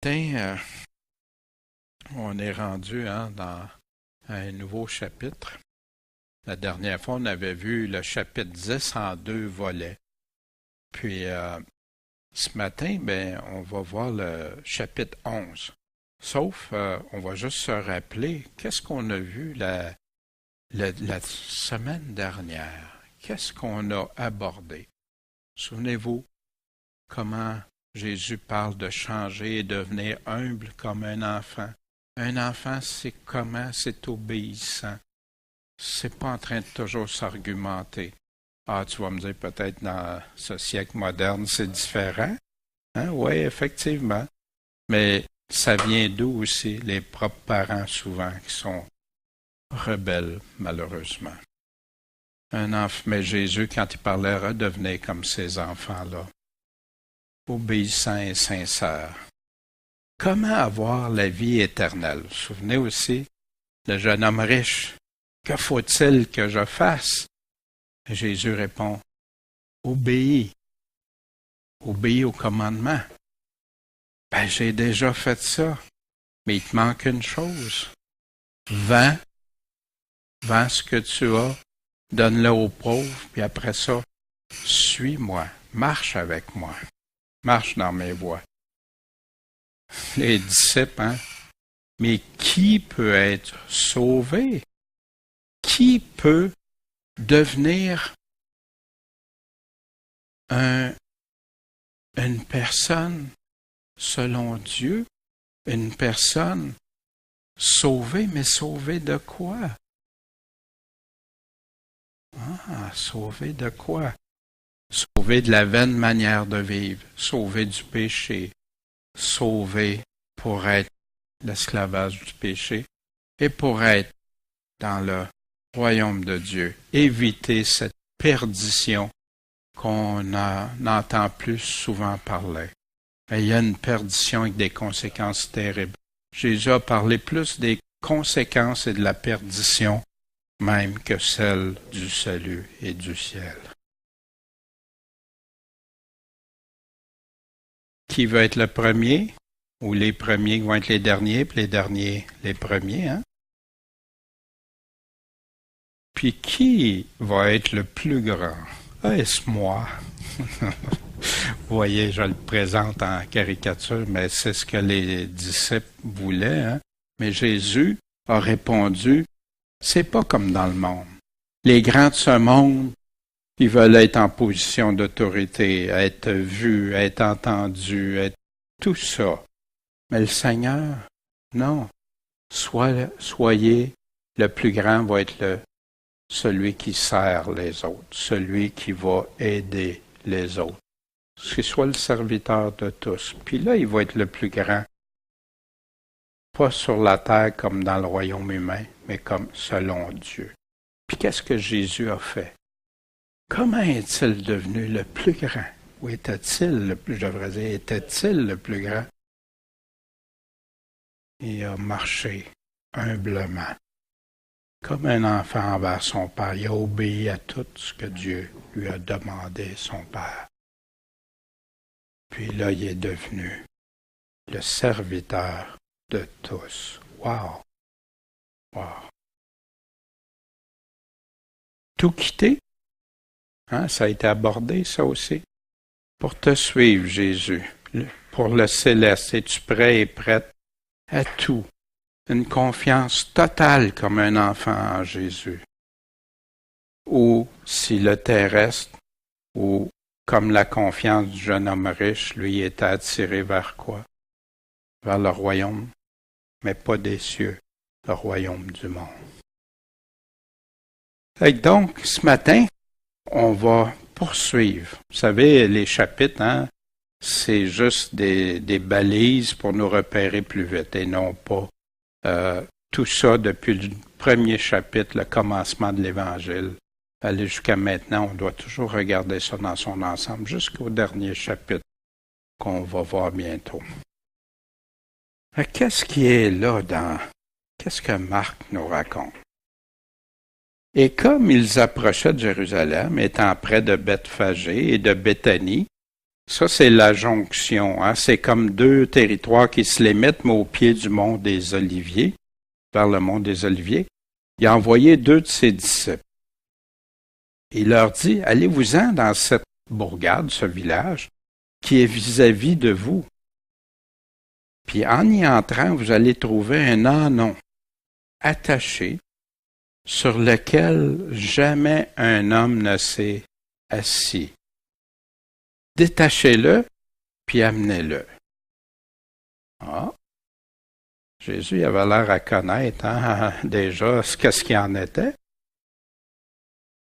Tiens, on est rendu dans un nouveau chapitre. La dernière fois, on avait vu le chapitre 10 en deux volets. Puis ce matin, on va voir le chapitre 11. Sauf, on va juste se rappeler qu'est-ce qu'on a vu la semaine dernière. Qu'est-ce qu'on a abordé? Souvenez-vous comment Jésus parle de changer et devenir humble comme un enfant. Un enfant, c'est comment? C'est obéissant. C'est pas en train de toujours s'argumenter. Ah, tu vas me dire peut-être dans ce siècle moderne, c'est différent. Hein? Oui, effectivement. Mais ça vient d'où aussi? Les propres parents, souvent, qui sont rebelles, malheureusement. Un enfant, mais Jésus, quand il parlait, redevenait comme ces enfants-là. Obéissant et sincère. Comment avoir la vie éternelle? Vous vous souvenez aussi, le jeune homme riche. Que faut-il que je fasse? Et Jésus répond, obéis. Obéis au commandement. J'ai déjà fait ça. Mais il te manque une chose. Vends ce que tu as, donne-le aux pauvres, puis après ça, suis-moi, marche avec moi, marche dans mes voies. Les disciples, mais qui peut être sauvé? Qui peut devenir une personne selon Dieu, une personne sauvée, mais sauvée de quoi? Sauvée de quoi? Sauvée de la vaine manière de vivre, sauvée du péché, sauvée pour être l'esclavage du péché et pour être dans le royaume de Dieu. Éviter cette perdition qu'on n'entend plus souvent parler. Mais il y a une perdition avec des conséquences terribles. Jésus a parlé plus des conséquences et de la perdition même que celle du salut et du ciel. Qui va être le premier? Ou les premiers vont être les derniers, puis les derniers les premiers, hein? Puis qui va être le plus grand? Est-ce moi? Vous voyez, je le présente en caricature, mais c'est ce que les disciples voulaient, hein? Mais Jésus a répondu, c'est pas comme dans le monde. Les grands de ce monde, ils veulent être en position d'autorité, être vus, être entendus, être tout ça. Mais le Seigneur, non. Soyez le plus grand va être celui qui sert les autres, celui qui va aider les autres. Que soit le serviteur de tous. Puis là, il va être le plus grand. Pas sur la terre comme dans le royaume humain, mais comme selon Dieu. Puis qu'est-ce que Jésus a fait? Comment est-il devenu le plus grand? Ou était-il le plus, je devrais dire, était-il le plus grand? Il a marché humblement, comme un enfant envers son père. Il a obéi à tout ce que Dieu lui a demandé, son père. Puis là, il est devenu le serviteur de tous. Wow! Wow! Tout quitter? Ça a été abordé, ça aussi. Pour te suivre, Jésus, pour le céleste, es-tu prêt et prête à tout? Une confiance totale comme un enfant en Jésus. Ou si le terrestre, ou comme la confiance du jeune homme riche, lui était attiré vers quoi? Vers le royaume, mais pas des cieux, le royaume du monde. Et donc, ce matin, on va poursuivre. Vous savez, les chapitres, c'est juste des balises pour nous repérer plus vite et non pas tout ça depuis le premier chapitre, le commencement de l'Évangile. Aller jusqu'à maintenant, on doit toujours regarder ça dans son ensemble, jusqu'au dernier chapitre qu'on va voir bientôt. Qu'est-ce qui est là qu'est-ce que Marc nous raconte? Et comme ils approchaient de Jérusalem, étant près de Bethphagée et de Béthanie, Ça, c'est la jonction. Hein? C'est comme deux territoires qui se limitent, mais au pied du mont des Oliviers, vers le mont des Oliviers. Il a envoyé 2 de ses disciples. Il leur dit, allez-vous-en dans cette bourgade, ce village, qui est vis-à-vis de vous. Puis en y entrant, vous allez trouver un ânon attaché sur lequel jamais un homme ne s'est assis. Détachez-le, puis amenez-le. Ah! Jésus avait l'air à connaître déjà qu'est-ce qu'il en était.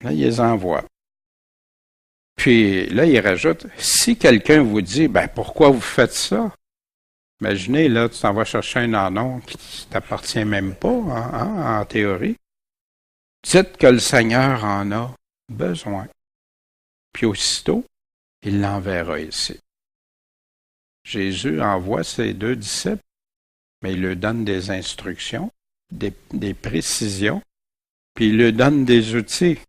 Là, il les envoie. Puis là, il rajoute, si quelqu'un vous dit, pourquoi vous faites ça? Imaginez, là, tu t'en vas chercher un ânon qui ne t'appartient même pas, en théorie. Dites que le Seigneur en a besoin. Puis aussitôt, il l'enverra ici. Jésus envoie ses 2 disciples, mais il leur donne des instructions, des précisions, puis il leur donne des outils.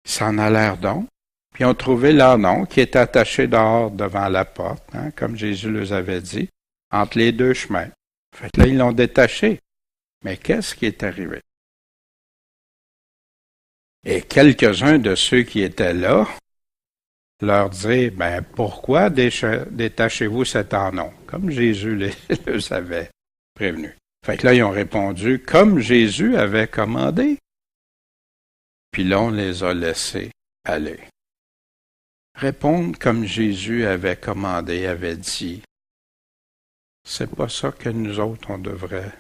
Ils s'en allèrent donc, puis ont trouvé l'ânon qui était attaché dehors devant la porte, comme Jésus leur avait dit, entre les 2 chemins. Fait que là, ils l'ont détaché. Mais qu'est-ce qui est arrivé? Et quelques-uns de ceux qui étaient là leur dirent, pourquoi détachez-vous cet ânon? Comme Jésus les avait prévenus. Fait que là, ils ont répondu, comme Jésus avait commandé. Puis là, on les a laissés aller. Répondre comme Jésus avait commandé, avait dit, c'est pas ça que nous autres, on devrait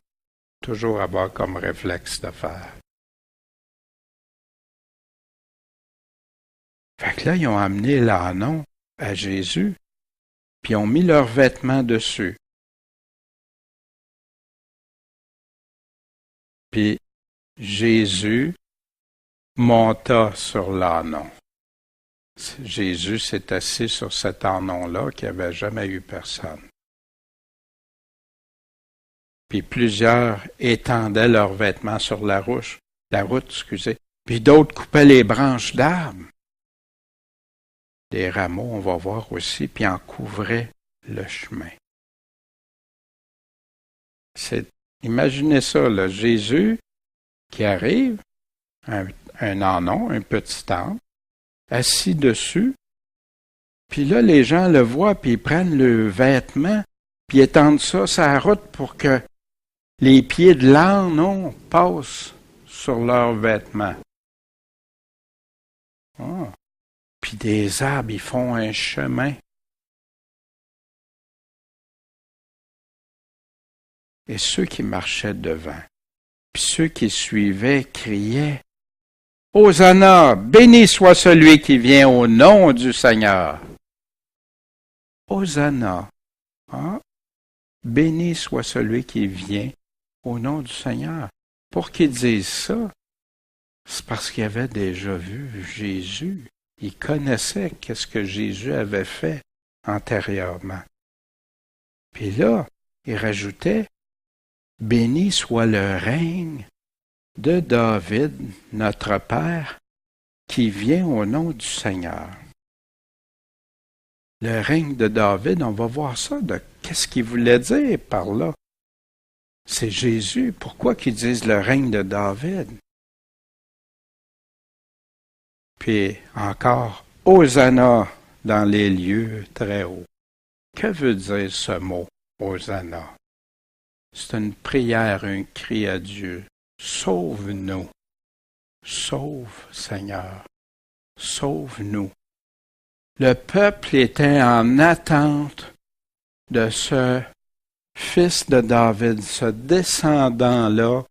toujours avoir comme réflexe de faire. Fait que là, ils ont amené l'ânon à Jésus, puis ils ont mis leurs vêtements dessus. Puis Jésus monta sur l'ânon. Jésus s'est assis sur cet ânon-là qui n'avait jamais eu personne. Puis plusieurs étendaient leurs vêtements sur la route, puis d'autres coupaient les branches d'arbres. Des rameaux, on va voir aussi, puis en couvraient le chemin. Imaginez ça, là, Jésus qui arrive, un ânon, un petit âne, assis dessus, puis là, les gens le voient, puis ils prennent le vêtement, puis ils étendent ça sur la route pour que les pieds de l'âne passent sur leurs vêtements. Ah. Puis des arbres, ils font un chemin. Et ceux qui marchaient devant, puis ceux qui suivaient criaient, Hosanna, béni soit celui qui vient au nom du Seigneur. Hosanna, béni soit celui qui vient au nom du Seigneur. Pour qu'ils disent ça, c'est parce qu'ils avaient déjà vu Jésus. Ils connaissaient qu'est-ce que Jésus avait fait antérieurement. Puis là, il rajoutait, béni soit le règne de David, notre Père, qui vient au nom du Seigneur. Le règne de David, on va voir ça, de qu'est-ce qu'il voulait dire par là. C'est Jésus. Pourquoi qu'ils disent le règne de David? Puis encore, Hosanna dans les lieux très hauts. Que veut dire ce mot, Hosanna? C'est une prière, un cri à Dieu. Sauve-nous. Sauve, Seigneur. Sauve-nous. Le peuple était en attente de ce fils de David, ce descendant-là,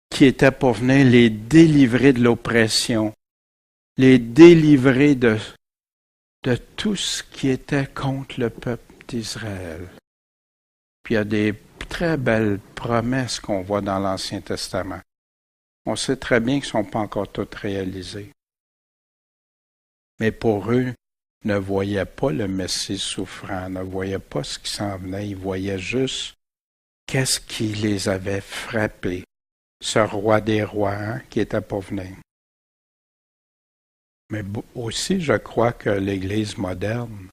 qui était pour venir les délivrer de l'oppression, les délivrer de tout ce qui était contre le peuple d'Israël. Puis il y a des très belles promesses qu'on voit dans l'Ancien Testament. On sait très bien qu'elles ne sont pas encore toutes réalisées. Mais pour eux, ne voyaient pas le Messie souffrant, ne voyaient pas ce qui s'en venait, ils voyaient juste qu'est-ce qui les avait frappés, ce roi des rois qui était pour venir. Mais aussi, je crois que l'Église moderne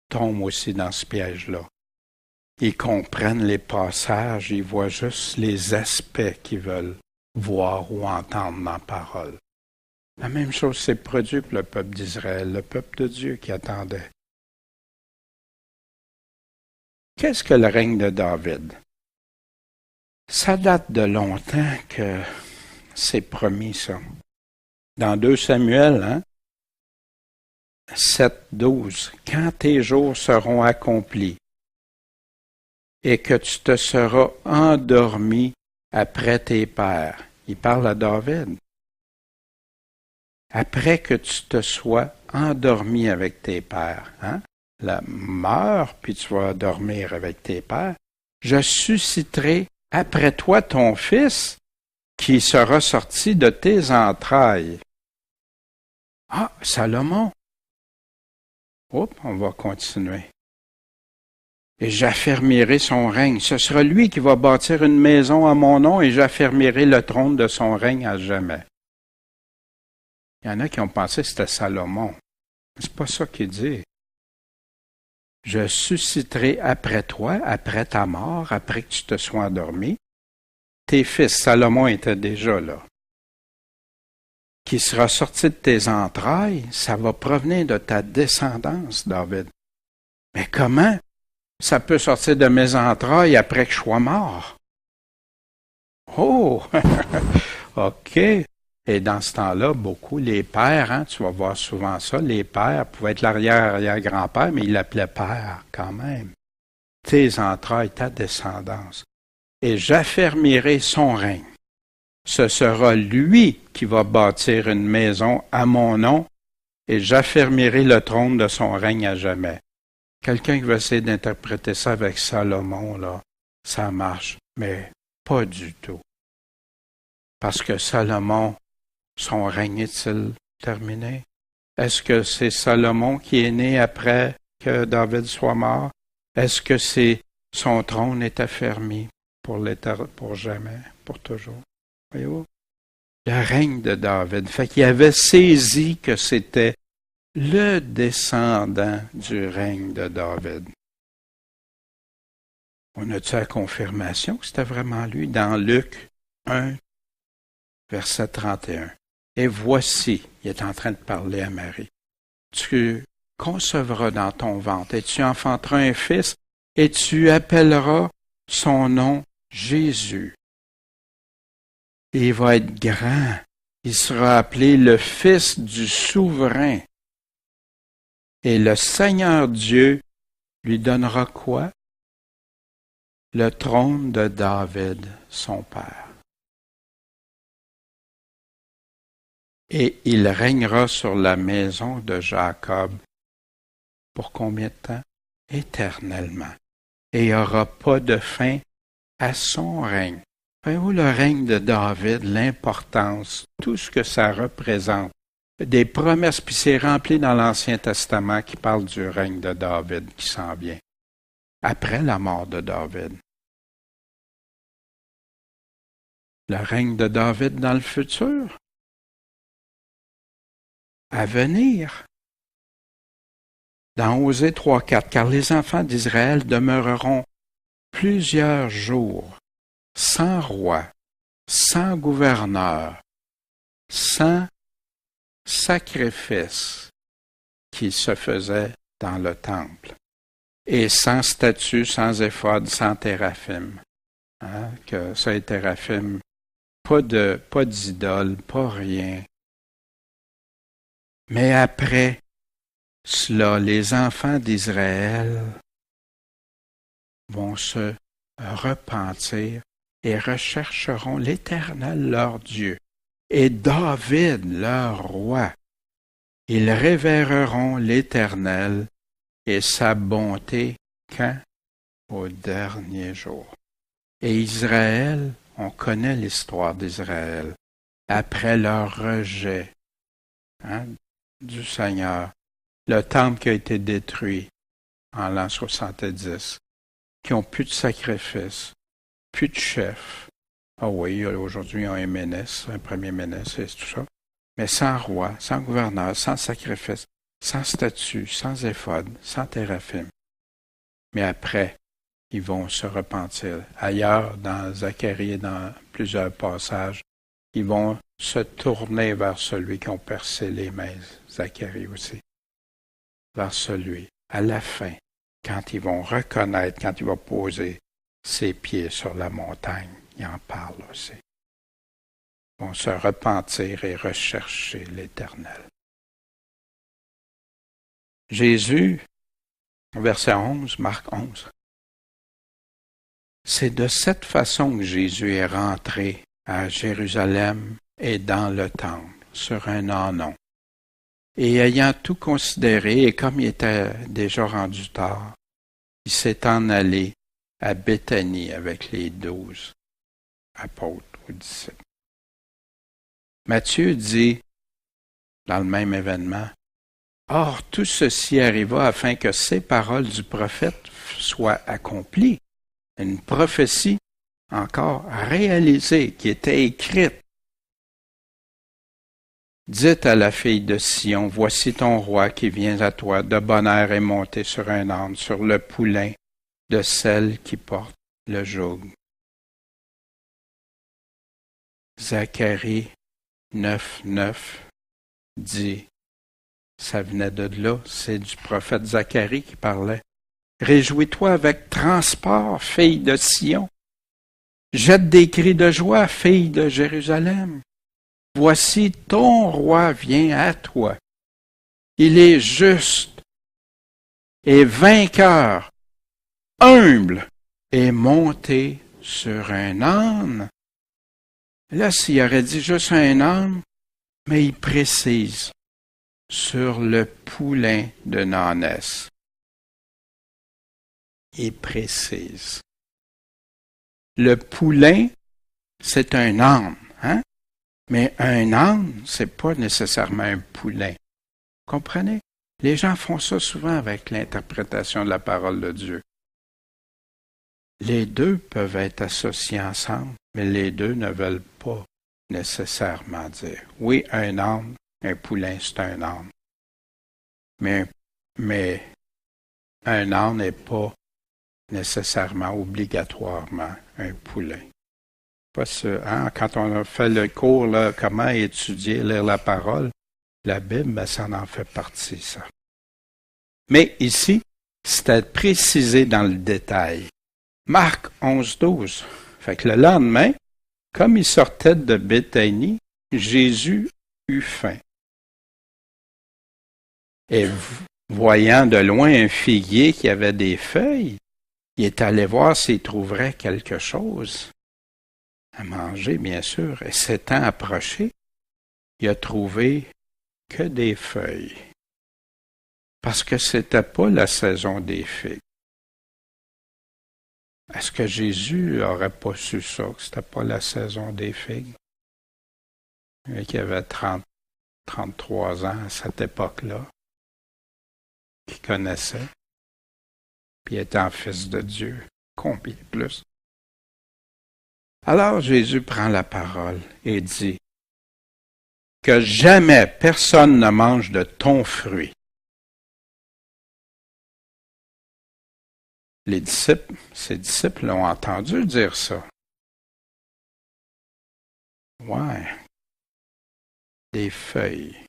tombe aussi dans ce piège-là. Ils comprennent les passages, ils voient juste les aspects qu'ils veulent voir ou entendre dans la parole. La même chose s'est produite pour le peuple d'Israël, le peuple de Dieu qui attendait. Qu'est-ce que le règne de David? Ça date de longtemps que c'est promis, ça. Dans 2 Samuel, 7:12, « Quand tes jours seront accomplis et que tu te seras endormi après tes pères. » Il parle à David. Après que tu te sois endormi avec tes pères, meurs, puis tu vas dormir avec tes pères, je susciterai après toi ton fils qui sera sorti de tes entrailles. Ah, Salomon. Oups, on va continuer. Et j'affermirai son règne. Ce sera lui qui va bâtir une maison à mon nom et j'affermirai le trône de son règne à jamais. Il y en a qui ont pensé que c'était Salomon. C'est pas ça qu'il dit. Je susciterai après toi, après ta mort, après que tu te sois endormi. Tes fils, Salomon était déjà là. Qui sera sorti de tes entrailles, ça va provenir de ta descendance, David. Mais comment ça peut sortir de mes entrailles après que je sois mort? Oh! OK. Et dans ce temps-là, beaucoup, les pères, tu vas voir souvent ça, les pères pouvaient être l'arrière-arrière-grand-père, mais ils l'appelaient père quand même. Tes entrailles, ta descendance. Et j'affermirai son règne. Ce sera lui qui va bâtir une maison à mon nom, et j'affermirai le trône de son règne à jamais. Quelqu'un qui va essayer d'interpréter ça avec Salomon, là, ça marche, mais pas du tout. Parce que Salomon, son règne est-il terminé? Est-ce que c'est Salomon qui est né après que David soit mort? Est-ce que son trône est affermi pour jamais, pour toujours? Voyez-vous? Le règne de David. Fait qu'il avait saisi que c'était le descendant du règne de David. On a-tu la confirmation que c'était vraiment lui dans Luc 1, verset 31. Et voici, il est en train de parler à Marie, tu concevras dans ton ventre et tu enfanteras un fils et tu appelleras son nom Jésus. Et il va être grand. Il sera appelé le Fils du Souverain. Et le Seigneur Dieu lui donnera quoi? Le trône de David, son père. Et il régnera sur la maison de Jacob. Pour combien de temps? Éternellement. Et il n'y aura pas de fin à son règne. Voyez-vous le règne de David, l'importance, tout ce que ça représente. Des promesses, puis c'est rempli dans l'Ancien Testament qui parle du règne de David qui s'en vient, après la mort de David. Le règne de David dans le futur, à venir. Dans Osée 3:4, car les enfants d'Israël demeureront plusieurs jours sans roi, sans gouverneur, sans sacrifice qui se faisait dans le temple, et sans statue, sans éphod, sans téraphim. Que ça, les téraphim, pas d'idole, pas rien. Mais après cela, les enfants d'Israël vont se repentir et rechercheront l'Éternel leur Dieu et David leur roi. Ils révéreront l'Éternel et sa bonté quand? Au dernier jour. Et Israël, on connaît l'histoire d'Israël, après leur rejet du Seigneur, le temple qui a été détruit en l'an 70, qui n'ont plus de sacrifice, plus de chef. Ah oui, aujourd'hui, ils ont un ministre, un premier ministre, et tout ça. mais sans roi, sans gouverneur, sans sacrifice, sans statut, sans éphod, sans téraphim. Mais après, ils vont se repentir. Ailleurs, dans Zacharie, dans plusieurs passages, ils vont se tourner vers celui qui ont percé les mains, Zacharie aussi, vers celui, à la fin, quand ils vont reconnaître, quand il va poser ses pieds sur la montagne, il en parle aussi. Ils vont se repentir et rechercher l'Éternel. Jésus, verset 11, Marc 11, c'est de cette façon que Jésus est rentré à Jérusalem et dans le temple, sur un ânon. Et ayant tout considéré, et comme il était déjà rendu tard, il s'est en allé à Béthanie avec les 12 apôtres ou disciples. Matthieu dit, dans le même événement, « Or, tout ceci arriva afin que ces paroles du prophète soient accomplies. » Une prophétie encore réalisée, qui était écrite. Dites à la fille de Sion, voici ton roi qui vient à toi, de bonne heure est monté sur un âne, sur le poulain de celle qui porte le joug. Zacharie 9:9 dit, ça venait de là, c'est du prophète Zacharie qui parlait. Réjouis-toi avec transport, fille de Sion. Jette des cris de joie, fille de Jérusalem. Voici ton roi vient à toi. Il est juste et vainqueur, humble et monté sur un âne. Là, s'il aurait dit juste un âne, mais il précise sur le poulain de Nanès. Il précise. Le poulain, c'est un âne, hein? Mais un âne, c'est pas nécessairement un poulain. Comprenez? Les gens font ça souvent avec l'interprétation de la parole de Dieu. Les deux peuvent être associés ensemble, mais les deux ne veulent pas nécessairement dire. Oui, un âne, un poulain, c'est un âne. Mais un âne n'est pas nécessairement, obligatoirement, un poulain. Pas ça, hein? Quand on a fait le cours, là, comment étudier, lire la parole, la Bible, ben, ça en fait partie, ça. Mais ici, c'était précisé dans le détail. Marc 11:12. Fait que le lendemain, comme il sortait de Béthanie, Jésus eut faim. Et voyant de loin un figuier qui avait des feuilles, il est allé voir s'il trouverait quelque chose à manger, bien sûr. Et s'étant approché, il a trouvé que des feuilles. Parce que c'était pas la saison des figues. Est-ce que Jésus n'aurait pas su ça, que c'était pas la saison des figues? Et qu'il avait 33 ans à cette époque-là, qu'il connaissait, puis étant fils de Dieu, combien plus? Alors Jésus prend la parole et dit que jamais personne ne mange de ton fruit. Ses disciples l'ont entendu dire ça. Ouais. Des feuilles.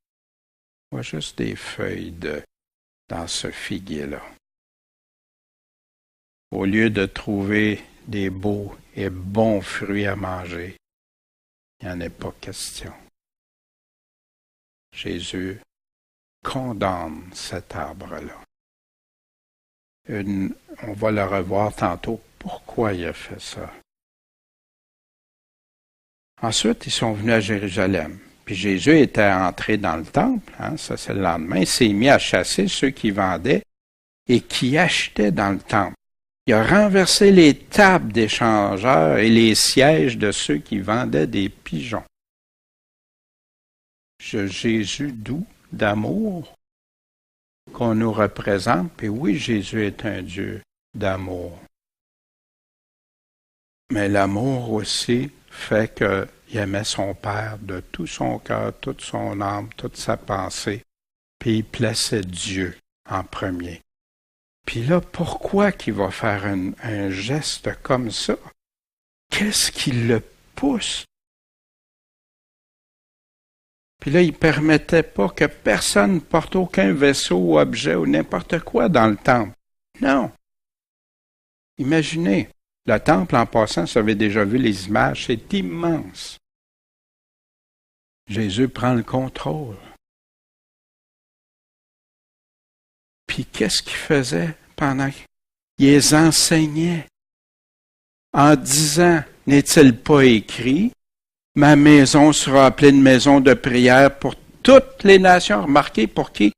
Pas juste des feuilles dans ce figuier-là. Au lieu de trouver des beaux et bons fruits à manger, il n'y en a pas question. Jésus condamne cet arbre-là. On va le revoir tantôt. Pourquoi il a fait ça? Ensuite, ils sont venus à Jérusalem. Puis Jésus était entré dans le temple, hein, ça c'est le lendemain. Il s'est mis à chasser ceux qui vendaient et qui achetaient dans le temple. Il a renversé les tables des changeurs et les sièges de ceux qui vendaient des pigeons. Jésus doux, d'amour, qu'on nous représente. Puis oui, Jésus est un Dieu d'amour. Mais l'amour aussi fait qu'il aimait son Père de tout son cœur, toute son âme, toute sa pensée, puis il plaçait Dieu en premier. Puis là, pourquoi qu'il va faire un geste comme ça? Qu'est-ce qui le pousse? Puis là, il ne permettait pas que personne porte aucun vaisseau ou objet ou n'importe quoi dans le temple. Non. Imaginez, le temple, en passant, vous avez déjà vu les images, c'est immense. Jésus prend le contrôle. Puis qu'est-ce qu'il faisait pendant qu'il les enseignait? En disant, n'est-il pas écrit, ma maison sera appelée une maison de prière pour toutes les nations. Remarquez, pour qui?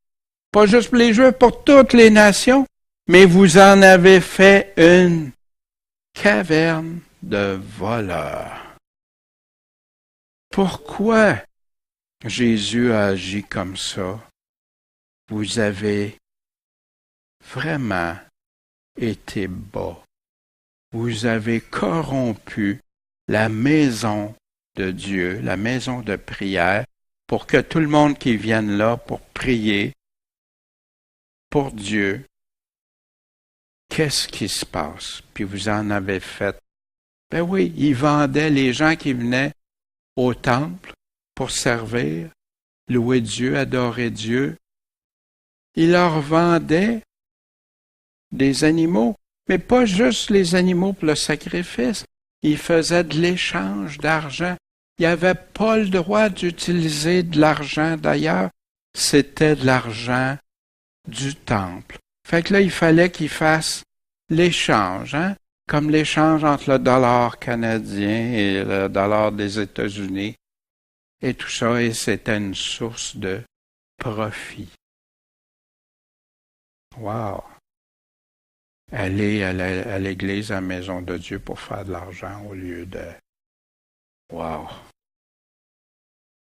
Pas juste pour les Juifs, pour toutes les nations. Mais vous en avez fait une caverne de voleurs. Pourquoi Jésus a agi comme ça? Vous avez vraiment été bas. Vous avez corrompu la maison de Dieu, la maison de prière, pour que tout le monde qui vienne là pour prier pour Dieu, qu'est-ce qui se passe? Puis vous en avez fait. Ben oui, ils vendaient les gens qui venaient au temple pour servir, louer Dieu, adorer Dieu. Ils leur vendaient des animaux, mais pas juste les animaux pour le sacrifice. Ils faisaient de l'échange d'argent. Il n'y avait pas le droit d'utiliser de l'argent d'ailleurs. C'était de l'argent du temple. Fait que là, il fallait qu'ils fassent l'échange, hein? Comme l'échange entre le dollar canadien et le dollar des États-Unis. Et tout ça, et c'était une source de profit. Wow! Aller à l'église, à la maison de Dieu pour faire de l'argent au lieu de... Wow!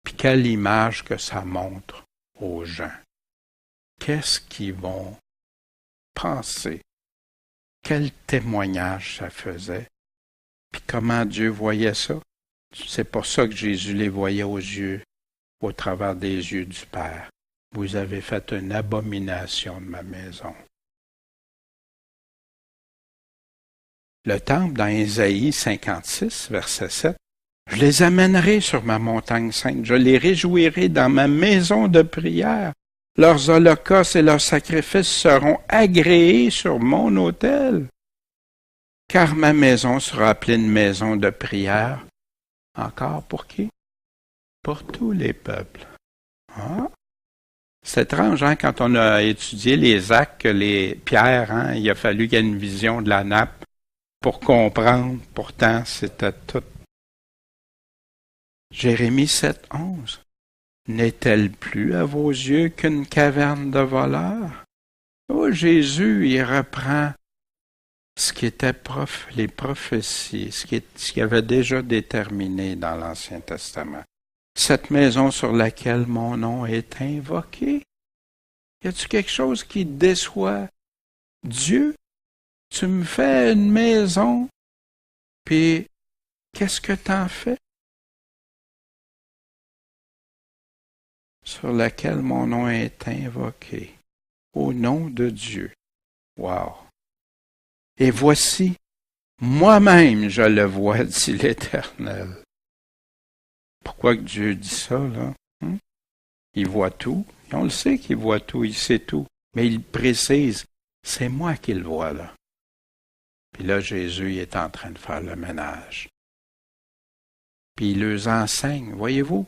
Puis quelle image que ça montre aux gens. Qu'est-ce qu'ils vont penser? Quel témoignage ça faisait? Puis comment Dieu voyait ça? C'est pour ça que Jésus les voyait aux yeux, au travers des yeux du Père. Vous avez fait une abomination de ma maison. Le temple dans Ésaïe 56, verset 7, « Je les amènerai sur ma montagne sainte, je les réjouirai dans ma maison de prière. Leurs holocaustes et leurs sacrifices seront agréés sur mon autel. Car ma maison sera appelée une maison de prière. » Encore pour qui? Pour tous les peuples. Ah. C'est étrange, hein, quand on a étudié les actes, que les pierres, hein, il a fallu qu'il y ait une vision de la nappe pour comprendre. Pourtant, c'était tout. Jérémie 7, 11. N'est-elle plus à vos yeux qu'une caverne de voleurs? Oh, Jésus, il reprend ce qui était les prophéties, ce qui avait déjà déterminé dans l'Ancien Testament. Cette maison sur laquelle mon nom est invoqué. Y a-t-il quelque chose qui déçoit Dieu? Tu me fais une maison, puis qu'est-ce que t'en fais? Sur laquelle mon nom est invoqué, au nom de Dieu. Wow! Et voici, moi-même je le vois, dit l'Éternel. Pourquoi que Dieu dit ça, là? Il voit tout. Et on le sait qu'il voit tout, il sait tout. Mais il précise, c'est moi qui le vois, là. Puis là, Jésus il est en train de faire le ménage. Puis il leur enseigne, voyez-vous,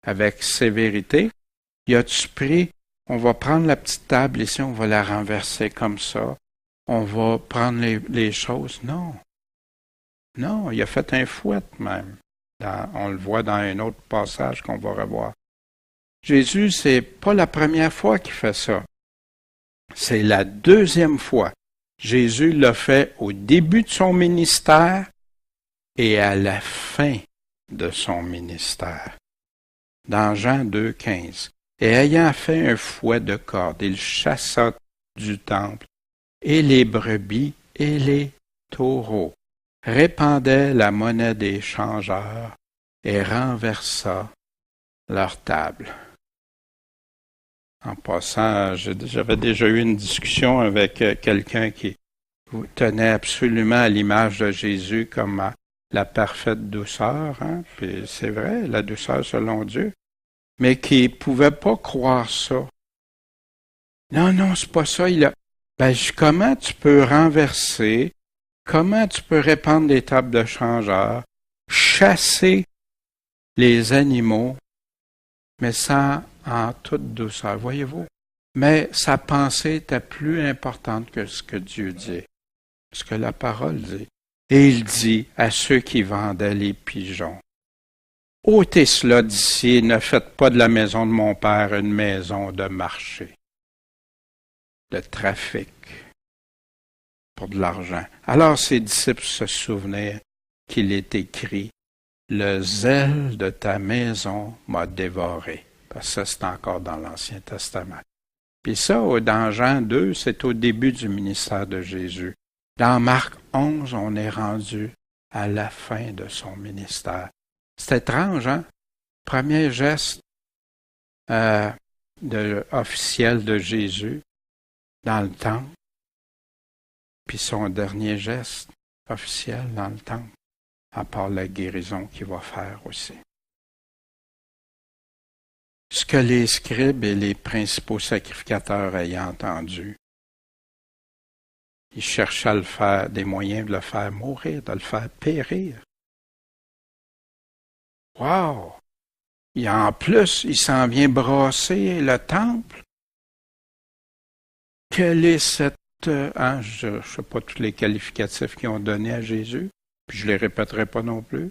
avec sévérité. Y a-tu pris, on va prendre la petite table ici, on va la renverser comme ça. On va prendre les choses. Non. Non, il a fait un fouet même. On le voit dans un autre passage qu'on va revoir. Jésus, c'est pas la première fois qu'il fait ça. C'est la deuxième fois. Jésus l'a fait au début de son ministère et à la fin de son ministère. Dans Jean 2, 15. Et ayant fait un fouet de corde, il chassa du temple et les brebis et les taureaux. répandait la monnaie des changeurs et renversa leur table. En passant, j'avais déjà eu une discussion avec quelqu'un qui tenait absolument à l'image de Jésus comme la parfaite douceur, hein? Puis c'est vrai, la douceur selon Dieu, mais qui pouvait pas croire ça. Non, c'est pas ça. Comment tu peux renverser, comment tu peux répandre des tables de changeurs, chasser les animaux, mais ça en toute douceur, voyez-vous? Mais sa pensée était plus importante que ce que Dieu dit, ce que la parole dit. Et il dit à ceux qui vendaient les pigeons, « Ôtez cela d'ici, ne faites pas de la maison de mon Père une maison de marché, de trafic, pour de l'argent. » Alors ses disciples se souvenaient qu'il est écrit, « Le zèle de ta maison m'a dévoré. » Parce que ça, c'est encore dans l'Ancien Testament. Puis ça, dans Jean 2, c'est au début du ministère de Jésus. Dans Marc 11, on est rendu à la fin de son ministère. C'est étrange, hein? Premier geste officiel de Jésus dans le temple, puis son dernier geste officiel dans le temple, à part la guérison qu'il va faire aussi. Ce que les scribes et les principaux sacrificateurs ayant entendu, ils cherchaient à le faire, des moyens de le faire mourir, de le faire périr. Wow! Et en plus, il s'en vient brasser le temple. Quelle est cette... je ne sais pas tous les qualificatifs qu'ils ont donnés à Jésus, puis je ne les répéterai pas non plus,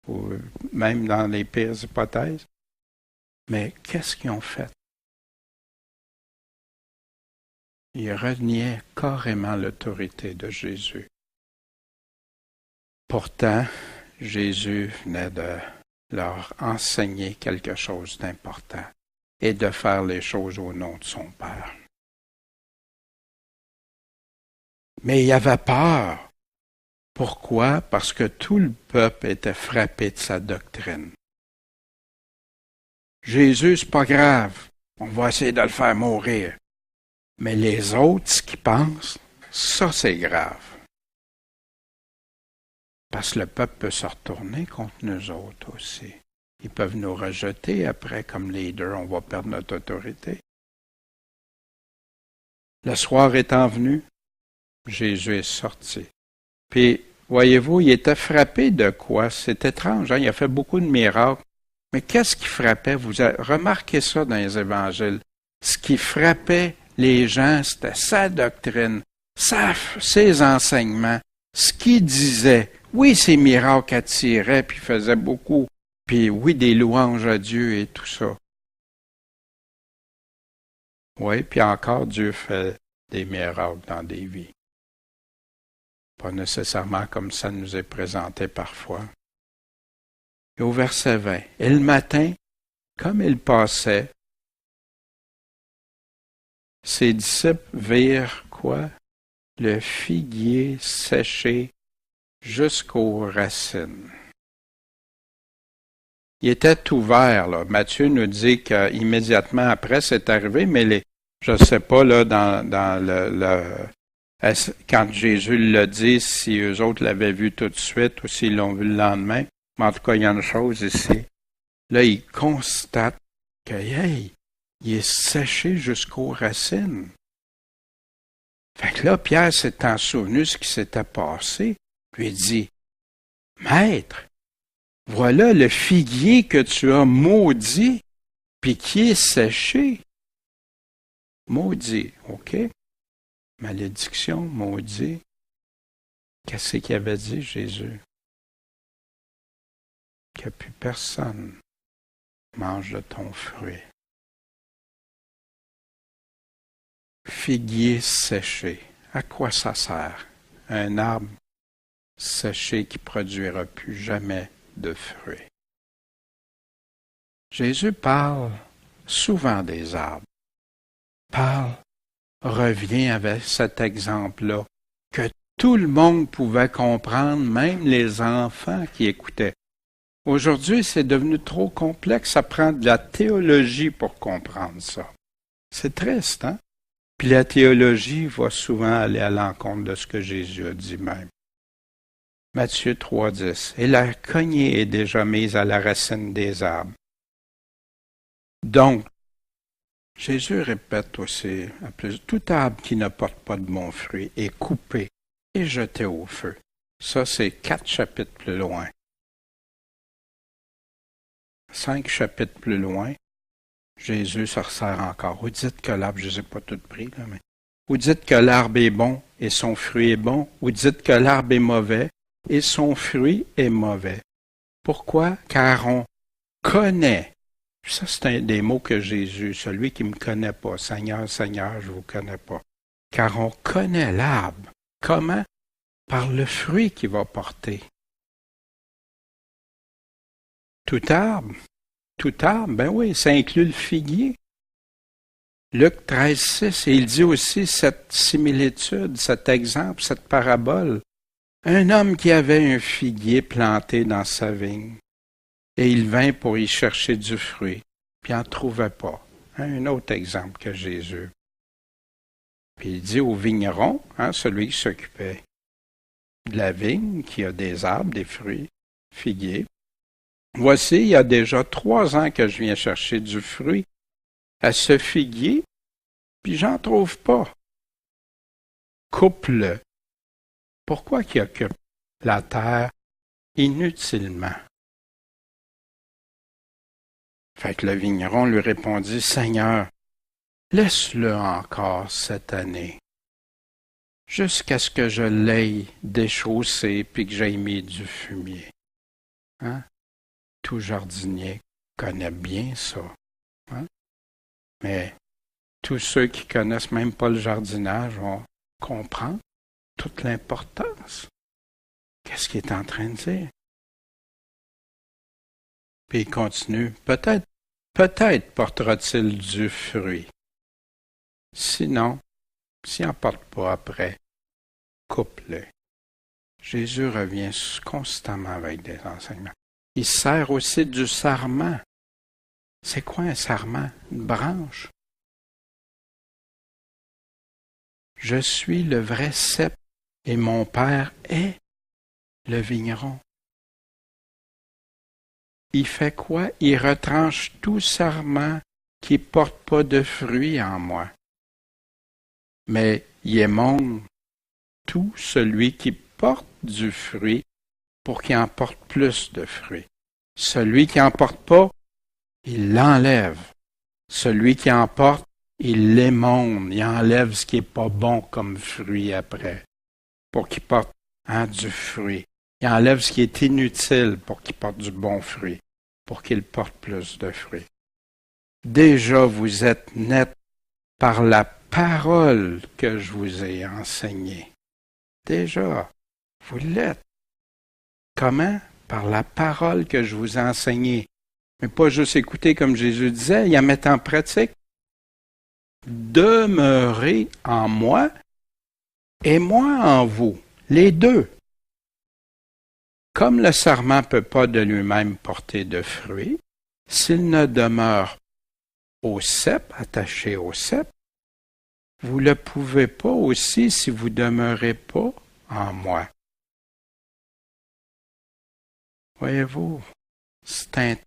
ou même dans les pires hypothèses. Mais qu'est-ce qu'ils ont fait? Ils reniaient carrément l'autorité de Jésus. Pourtant, Jésus venait de leur enseigner quelque chose d'important et de faire les choses au nom de son Père. Mais il avait peur. Pourquoi? Parce que tout le peuple était frappé de sa doctrine. Jésus, c'est pas grave. On va essayer de le faire mourir. Mais les autres, ce qu'ils pensent, ça c'est grave. Parce que le peuple peut se retourner contre nous autres aussi. Ils peuvent nous rejeter après comme leader, on va perdre notre autorité. Le soir étant venu, Jésus est sorti. Puis, voyez-vous, il était frappé de quoi? C'est étrange, hein? Il a fait beaucoup de miracles. Mais qu'est-ce qui frappait? Vous remarquez ça dans les évangiles. Ce qui frappait les gens, c'était sa doctrine, ses enseignements, ce qu'il disait. Oui, ses miracles attiraient, puis faisaient beaucoup. Puis oui, des louanges à Dieu et tout ça. Oui, puis encore, Dieu fait des miracles dans des vies. Pas nécessairement comme ça nous est présenté parfois. Et au verset 20, « Et le matin, comme il passait, ses disciples virent quoi? Le figuier séché jusqu'aux racines. » Il était ouvert, là. Matthieu nous dit qu'immédiatement après, c'est arrivé, mais je ne sais pas, là, quand Jésus l'a dit, si eux autres l'avaient vu tout de suite ou s'ils l'ont vu le lendemain. Mais en tout cas, il y a une chose ici. Là, il constate que, hey, il est séché jusqu'aux racines. Fait que là, Pierre s'étant souvenu ce qui s'était passé, lui dit, « Maître, voilà le figuier que tu as maudit, puis qui est séché. » Maudit, OK? Malédiction, maudit. Qu'est-ce qu'il avait dit, Jésus? Que plus personne mange de ton fruit. Figuier séché. À quoi ça sert? Un arbre séché qui ne produira plus jamais de fruits. Jésus parle souvent des arbres. Revient avec cet exemple-là, que Tout le monde pouvait comprendre, même les enfants qui écoutaient. Aujourd'hui, c'est devenu trop complexe, ça prend de la théologie pour comprendre ça. C'est triste, hein? Puis la théologie va souvent aller à l'encontre de ce que Jésus a dit même. Matthieu 3,10. Et la cognée est déjà mise à la racine des arbres. Donc, Jésus répète aussi, tout arbre qui ne porte pas de bon fruit est coupé et jeté au feu. Ça, c'est 4 chapitres plus loin. 5 chapitres plus loin, Jésus se resserre encore. Vous dites que l'arbre, je ne les ai pas tout pris, là, mais vous dites que l'arbre est bon et son fruit est bon. Vous dites que l'arbre est mauvais et son fruit est mauvais. Pourquoi? Car on connaît. Ça, c'est un des mots que Jésus, celui qui ne me connaît pas, Seigneur, Seigneur, je ne vous connais pas. Car on connaît l'arbre. Comment? Par le fruit qu'il va porter. Tout arbre, ben oui, ça inclut le figuier. Luc 13,6, et il dit aussi cette similitude, cet exemple, cette parabole. Un homme qui avait un figuier planté dans sa vigne, et il vint pour y chercher du fruit, puis il n'en trouvait pas. Un autre exemple que Jésus. Puis il dit au vigneron, celui qui s'occupait de la vigne, qui a des arbres, des fruits, figuiers, voici, il y a déjà 3 ans que je viens chercher du fruit à ce figuier, puis j'en trouve pas. Coupe-le. Pourquoi qu'il occupe la terre inutilement? Fait que le vigneron lui répondit, Seigneur, laisse-le encore cette année, jusqu'à ce que je l'aie déchaussé puis que j'aie mis du fumier. Tout jardinier connaît bien ça. Mais tous ceux qui connaissent même pas le jardinage vont comprendre toute l'importance. Qu'est-ce qu'il est en train de dire? Puis il continue. Peut-être portera-t-il du fruit. Sinon, s'il n'en porte pas après, coupe-le. Jésus revient constamment avec des enseignements. Il sert aussi du sarment. C'est quoi un sarment? Une branche. Je suis le vrai cep et mon père est le vigneron. Il fait quoi? Il retranche tout sarment qui ne porte pas de fruits en moi. Mais il émonde tout celui qui porte du fruit pour qu'il en porte plus de fruits. Celui qui n'en porte pas, il l'enlève. Celui qui en porte, il l'émonde. Il enlève ce qui n'est pas bon comme fruit après, pour qu'il porte du fruit. Il enlève ce qui est inutile pour qu'il porte du bon fruit, pour qu'il porte plus de fruits. Déjà, vous êtes net par la parole que je vous ai enseignée. Déjà, vous l'êtes. Comment? Par la parole que je vous ai enseignée. Mais pas juste écouter comme Jésus disait, y en mettre en pratique. Demeurez en moi et moi en vous. Les deux. Comme le sarment ne peut pas de lui-même porter de fruits, s'il ne demeure au cep, attaché au cep, vous ne le pouvez pas aussi si vous ne demeurez pas en moi. Voyez-vous, c'est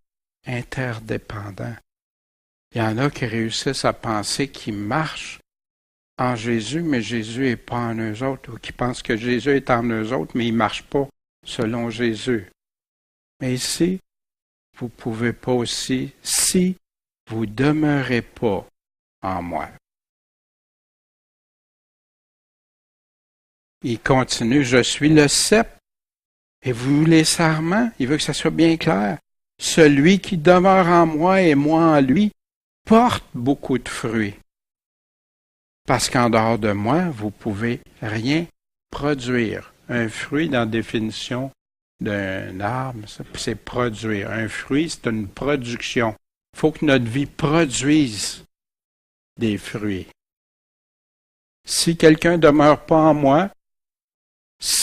interdépendant. Il y en a qui réussissent à penser qu'ils marchent en Jésus, mais Jésus n'est pas en eux autres, ou qui pensent que Jésus est en eux autres, mais ils ne marchent pas selon Jésus. Mais ici, vous ne pouvez pas aussi si vous ne demeurez pas en moi. Il continue, je suis le cep. Et vous, les sarments, il veut que ça soit bien clair. Celui qui demeure en moi et moi en lui porte beaucoup de fruits. Parce qu'en dehors de moi, vous ne pouvez rien produire. Un fruit, dans la définition d'un arbre, c'est produire. Un fruit, c'est une production. Il faut que notre vie produise des fruits. Si quelqu'un ne demeure pas en moi,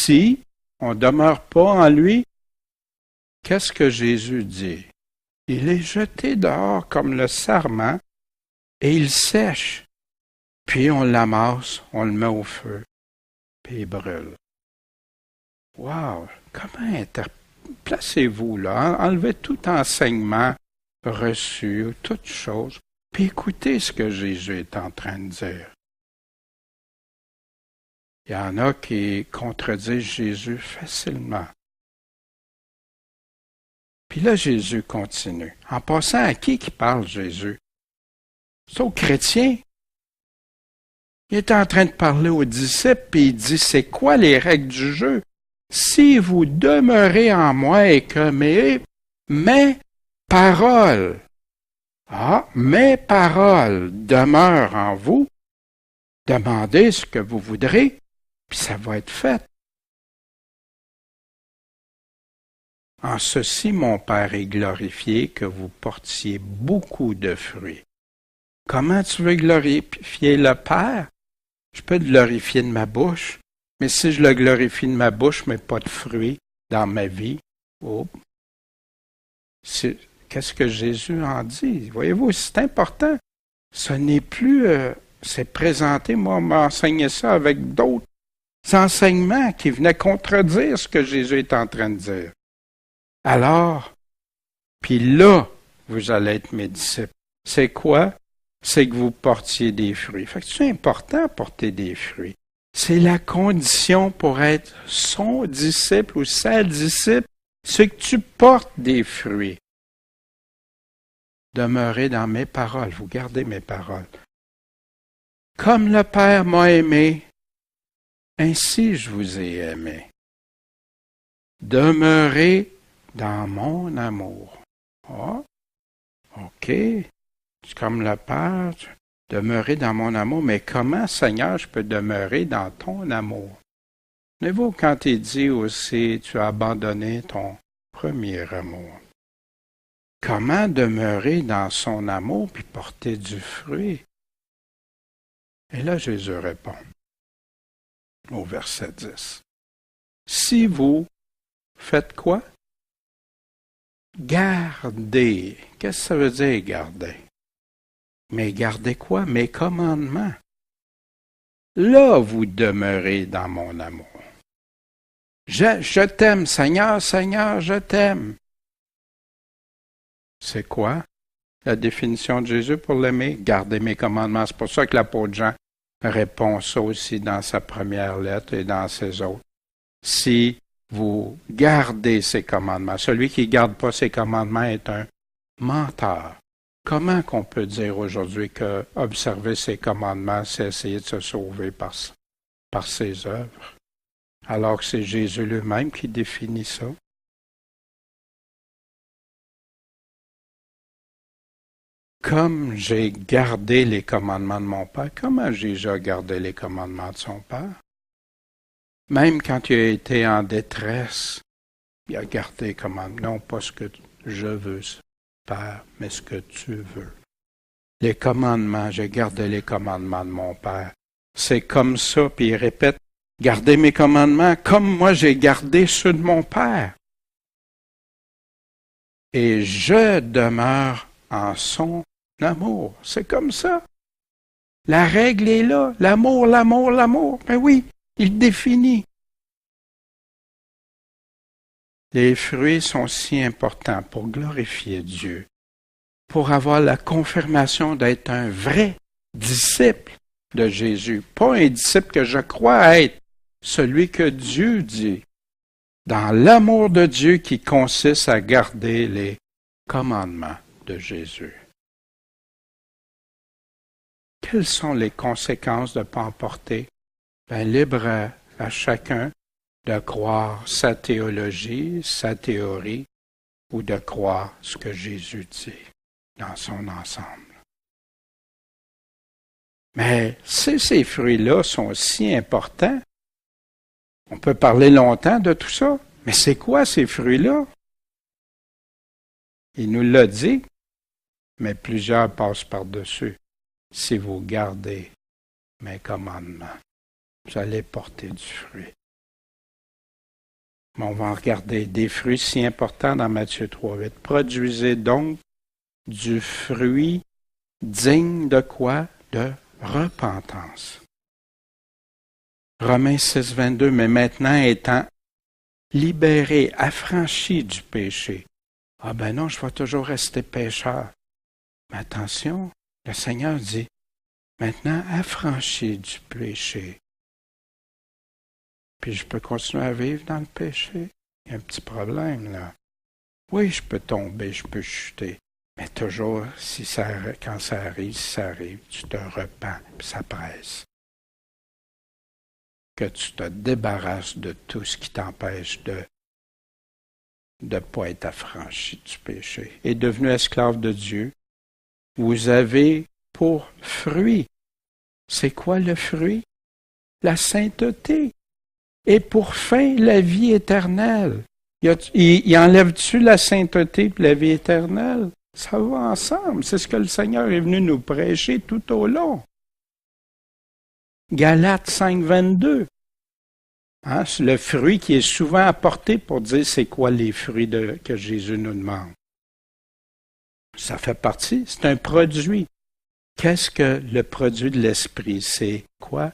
si on ne demeure pas en lui, qu'est-ce que Jésus dit? Il est jeté dehors comme le sarment et il sèche. Puis on l'amasse, on le met au feu, puis il brûle. Wow! Comment placez-vous là? Enlevez tout enseignement reçu, toute chose, puis écoutez ce que Jésus est en train de dire. Il y en a qui contredisent Jésus facilement. Puis là, Jésus continue. En passant, à qui parle Jésus? C'est aux chrétiens. Il est en train de parler aux disciples, puis il dit, c'est quoi les règles du jeu? Si vous demeurez en moi et que mes paroles, mes paroles demeurent en vous, demandez ce que vous voudrez, puis ça va être fait. En ceci, mon Père est glorifié, que vous portiez beaucoup de fruits. Comment tu veux glorifier le Père? Je peux le glorifier de ma bouche, mais si je le glorifie de ma bouche, mais pas de fruits dans ma vie, qu'est-ce que Jésus en dit? Voyez-vous, c'est important. Ce n'est plus, c'est présenté, moi, on m'a enseigné ça avec d'autres enseignements qui venaient contredire ce que Jésus est en train de dire. Alors, puis là, vous allez être mes disciples. C'est quoi? C'est que vous portiez des fruits. Fait que c'est important porter des fruits. C'est la condition pour être son disciple ou sa disciple, c'est que tu portes des fruits. Demeurez dans mes paroles, vous gardez mes paroles. Comme le Père m'a aimé, ainsi je vous ai aimé. Demeurez dans mon amour. Ah, OK. C'est comme le Père, demeurer dans mon amour. Mais comment, Seigneur, je peux demeurer dans ton amour? Voyez-vous, quand il dit aussi, tu as abandonné ton premier amour. Comment demeurer dans son amour puis porter du fruit? Et là, Jésus répond au verset 10. Si vous faites quoi? Gardez. Qu'est-ce que ça veut dire, garder? Mais gardez quoi? Mes commandements. Là, vous demeurez dans mon amour. Je t'aime, Seigneur, Seigneur, je t'aime. C'est quoi la définition de Jésus pour l'aimer? Garder mes commandements. C'est pour ça que l'apôtre Jean répond ça aussi dans sa première lettre et dans ses autres. Si vous gardez ses commandements, celui qui ne garde pas ses commandements est un menteur. Comment qu'on peut dire aujourd'hui que observer ses commandements, c'est essayer de se sauver par ses œuvres, alors que c'est Jésus lui-même qui définit ça? Comme j'ai gardé les commandements de mon Père, comment Jésus a gardé les commandements de son Père? Même quand il a été en détresse, il a gardé les commandements, non pas ce que je veux, Père, mais ce que tu veux. Les commandements, j'ai gardé les commandements de mon Père. C'est comme ça, puis il répète, gardez mes commandements comme moi j'ai gardé ceux de mon Père. Et je demeure en son amour. C'est comme ça. La règle est là. L'amour, l'amour, l'amour. Ben oui, il définit. Les fruits sont si importants pour glorifier Dieu, pour avoir la confirmation d'être un vrai disciple de Jésus, pas un disciple que je crois être, celui que Dieu dit, dans l'amour de Dieu qui consiste à garder les commandements de Jésus. Quelles sont les conséquences de ne pas en porter? Libre à chacun de croire sa théologie, sa théorie, ou de croire ce que Jésus dit dans son ensemble. Mais si ces fruits-là sont si importants, on peut parler longtemps de tout ça, mais c'est quoi ces fruits-là? Il nous l'a dit, mais plusieurs passent par-dessus. Si vous gardez mes commandements, vous allez porter du fruit. Mais on va en regarder des fruits si importants dans Matthieu 3:8. Produisez donc du fruit digne de quoi? De repentance. Romains 6:22, mais maintenant étant libéré, affranchi du péché. Ah ben non, je vais toujours rester pécheur. Mais attention, le Seigneur dit, maintenant affranchi du péché. Puis je peux continuer à vivre dans le péché. Il y a un petit problème là. Oui, je peux tomber, je peux chuter. Mais toujours, quand ça arrive, tu te repens, puis ça presse. Que tu te débarrasses de tout ce qui t'empêche de ne pas être affranchi du péché. Et devenu esclave de Dieu, vous avez pour fruit. C'est quoi le fruit? La sainteté. Et pour fin, la vie éternelle. Il enlève-tu la sainteté et la vie éternelle? Ça va ensemble. C'est ce que le Seigneur est venu nous prêcher tout au long. Galates 5:22. Hein, c'est le fruit qui est souvent apporté pour dire c'est quoi les fruits que Jésus nous demande. Ça fait partie, c'est un produit. Qu'est-ce que le produit de l'esprit? C'est quoi?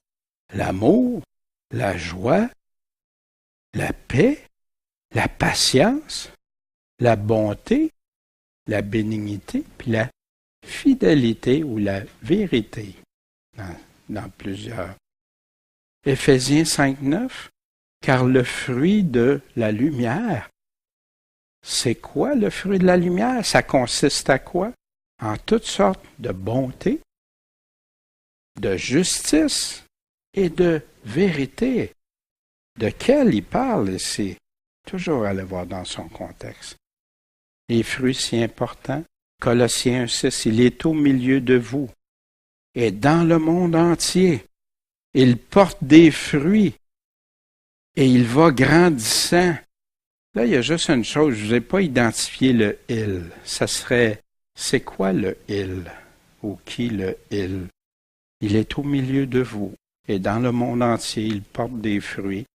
L'amour, la joie, la paix, la patience, la bonté, la bénignité, puis la fidélité ou la vérité dans plusieurs. Éphésiens 5:9, car le fruit de la lumière, c'est quoi le fruit de la lumière? Ça consiste à quoi? En toutes sortes de bonté, de justice et de vérité. De quel il parle ici? Toujours aller voir dans son contexte. Les fruits si importants. Colossiens 1:6, il est au milieu de vous et dans le monde entier. Il porte des fruits et il va grandissant. Là, il y a juste une chose, je ne vous ai pas identifié le « il ». Ça serait, c'est quoi le « il » ou qui le « il ». Il est au milieu de vous et dans le monde entier, il porte des fruits,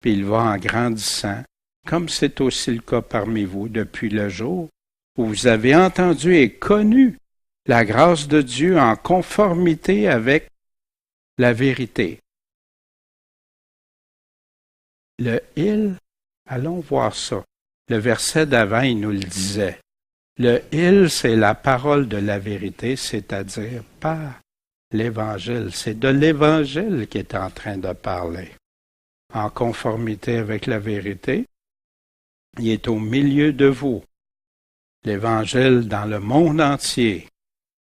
puis il va en grandissant, comme c'est aussi le cas parmi vous depuis le jour où vous avez entendu et connu la grâce de Dieu en conformité avec la vérité. Le « il », allons voir ça. Le verset d'avant, il nous le disait. Le « il », c'est la parole de la vérité, c'est-à-dire par l'Évangile. C'est de l'Évangile qu'il est en train de parler. En conformité avec la vérité, il est au milieu de vous. L'Évangile dans le monde entier.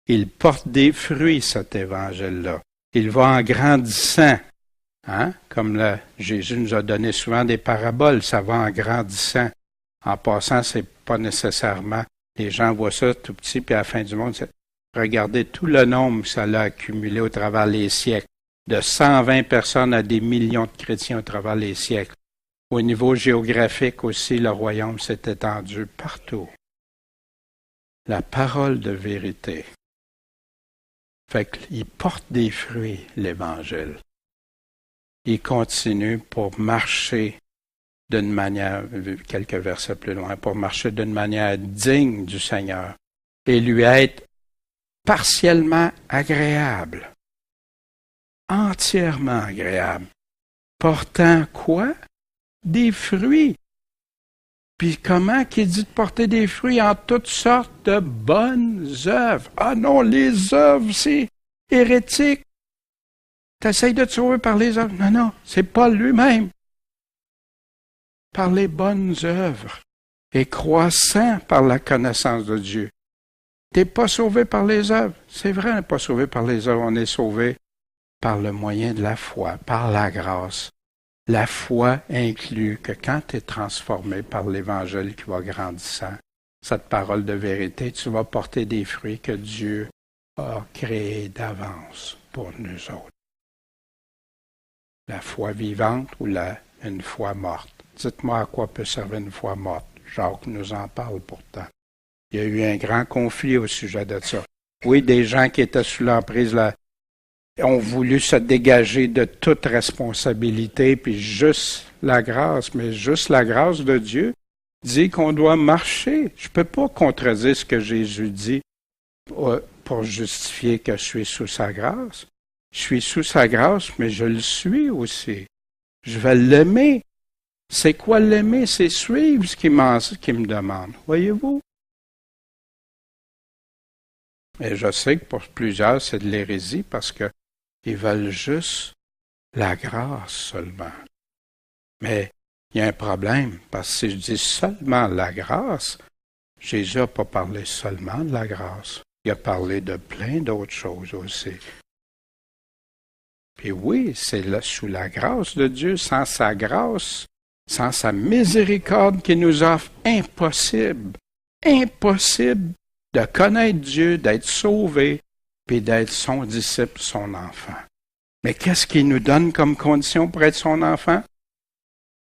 Il porte des fruits, cet Évangile-là. Il va en grandissant. Hein? Comme Jésus nous a donné souvent des paraboles, ça va en grandissant. En passant, c'est pas nécessairement, les gens voient ça tout petit, puis à la fin du monde, regardez tout le nombre que ça a accumulé au travers des siècles. De 120 personnes à des millions de chrétiens au travers des siècles. Au niveau géographique aussi, le royaume s'est étendu partout. La parole de vérité. Fait qu'il porte des fruits, l'Évangile. Il continue pour marcher d'une manière, quelques versets plus loin, pour marcher d'une manière digne du Seigneur et lui être partiellement agréable, entièrement agréable, portant quoi? Des fruits. Puis comment qu'il dit de porter des fruits en toutes sortes de bonnes œuvres? Ah non, les œuvres, c'est hérétique. T'essayes de te sauver par les œuvres. Non, non, c'est Paul lui-même. Par les bonnes œuvres et croissant par la connaissance de Dieu. T'es pas sauvé par les œuvres. C'est vrai, on n'est pas sauvé par les œuvres. On est sauvé par le moyen de la foi, par la grâce. La foi inclut que quand tu es transformé par l'Évangile qui va grandissant, cette parole de vérité, tu vas porter des fruits que Dieu a créés d'avance pour nous autres. La foi vivante ou une foi morte. Dites-moi à quoi peut servir une foi morte. Jacques nous en parle pourtant. Il y a eu un grand conflit au sujet de ça. Oui, des gens qui étaient sous l'emprise ont voulu se dégager de toute responsabilité, puis juste la grâce, mais juste la grâce de Dieu dit qu'on doit marcher. Je ne peux pas contredire ce que Jésus dit pour justifier que je suis sous sa grâce. Je suis sous sa grâce, mais je le suis aussi. Je vais l'aimer. C'est quoi l'aimer? C'est suivre ce qu'il me demande. Voyez-vous? Et je sais que pour plusieurs, c'est de l'hérésie parce qu'ils veulent juste la grâce seulement. Mais il y a un problème, parce que si je dis seulement la grâce, Jésus n'a pas parlé seulement de la grâce. Il a parlé de plein d'autres choses aussi. Puis oui, c'est là, sous la grâce de Dieu, sans sa grâce, sans sa miséricorde qu'il nous offre, impossible de connaître Dieu, d'être sauvé, puis d'être son disciple, son enfant. Mais qu'est-ce qu'il nous donne comme condition pour être son enfant?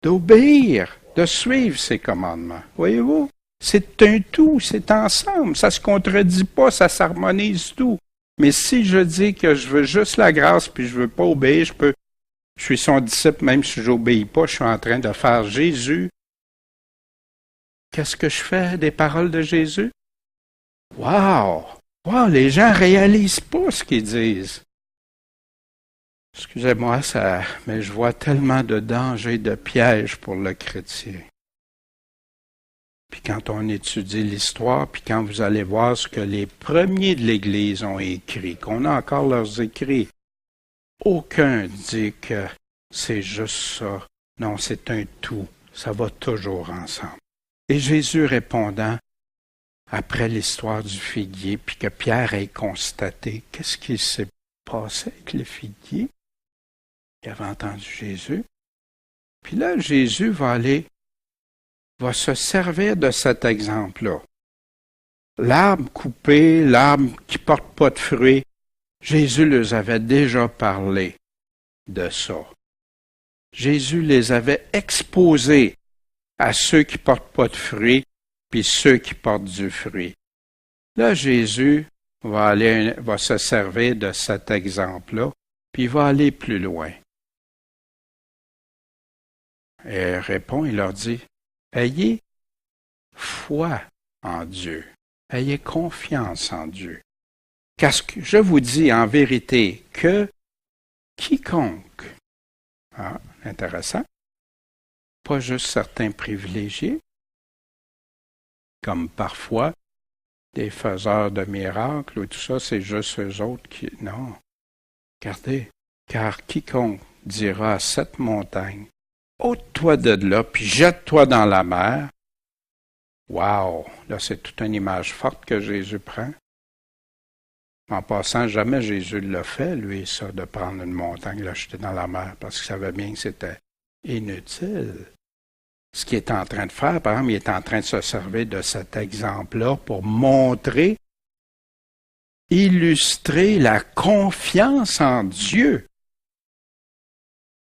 D'obéir, de suivre ses commandements. Voyez-vous? C'est un tout, c'est ensemble. Ça ne se contredit pas, ça s'harmonise tout. Mais si je dis que je veux juste la grâce puis je ne veux pas obéir, je suis son disciple même si je n'obéis pas, je suis en train de faire Jésus. Qu'est-ce que je fais des paroles de Jésus? Wow! Wow, les gens ne réalisent pas ce qu'ils disent. Excusez-moi, mais je vois tellement de dangers, de pièges pour le chrétien. Puis quand on étudie l'histoire, puis quand vous allez voir ce que les premiers de l'Église ont écrit, qu'on a encore leurs écrits, aucun dit que c'est juste ça. Non, c'est un tout. Ça va toujours ensemble. Et Jésus répondant, après l'histoire du figuier, puis que Pierre ait constaté, qu'est-ce qui s'est passé avec le figuier? Il avait entendu Jésus. Puis là, Jésus va se servir de cet exemple-là. L'arbre coupé, l'arbre qui ne porte pas de fruits, Jésus les avait déjà parlé de ça. Jésus les avait exposés à ceux qui ne portent pas de fruits, puis ceux qui portent du fruit. Là, Jésus va se servir de cet exemple-là, puis il va aller plus loin. Et il répond, il leur dit, ayez foi en Dieu. Ayez confiance en Dieu. Car je vous dis en vérité que quiconque, intéressant, pas juste certains privilégiés, comme parfois des faiseurs de miracles ou tout ça, c'est juste eux autres qui... Non, regardez, car quiconque dira à cette montagne, ôte-toi de là, puis jette-toi dans la mer. Wow! Là, c'est toute une image forte que Jésus prend. En passant, jamais Jésus l'a fait, lui, ça, de prendre une montagne, la jeter dans la mer, parce qu'il savait bien que c'était inutile. Ce qu'il est en train de faire, par exemple, il est en train de se servir de cet exemple-là pour montrer, illustrer la confiance en Dieu.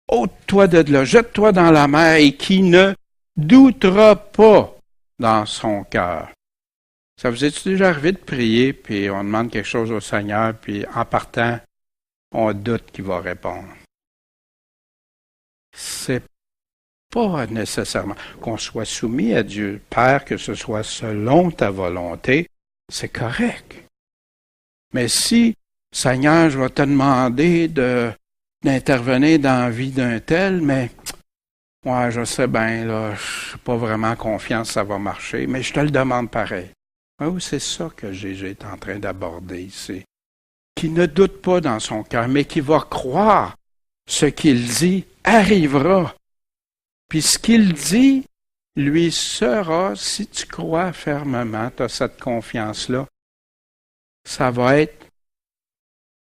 Ôte-toi de là, jette-toi dans la mer et qui ne doutera pas dans son cœur. Ça vous est déjà arrivé de prier, puis on demande quelque chose au Seigneur, puis en partant, on doute qu'il va répondre. C'est pas nécessairement qu'on soit soumis à Dieu. Père, que ce soit selon ta volonté, c'est correct. Mais si, Seigneur, je vais te demander d'intervenir dans la vie d'un tel, mais ouais, je sais bien, là, je n'ai pas vraiment confiance que ça va marcher, mais je te le demande pareil. Oui, c'est ça que Jésus est en train d'aborder ici. Qui ne doute pas dans son cœur, mais qui va croire ce qu'il dit arrivera. Puis ce qu'il dit lui sera, si tu crois fermement, tu as cette confiance-là, ça va être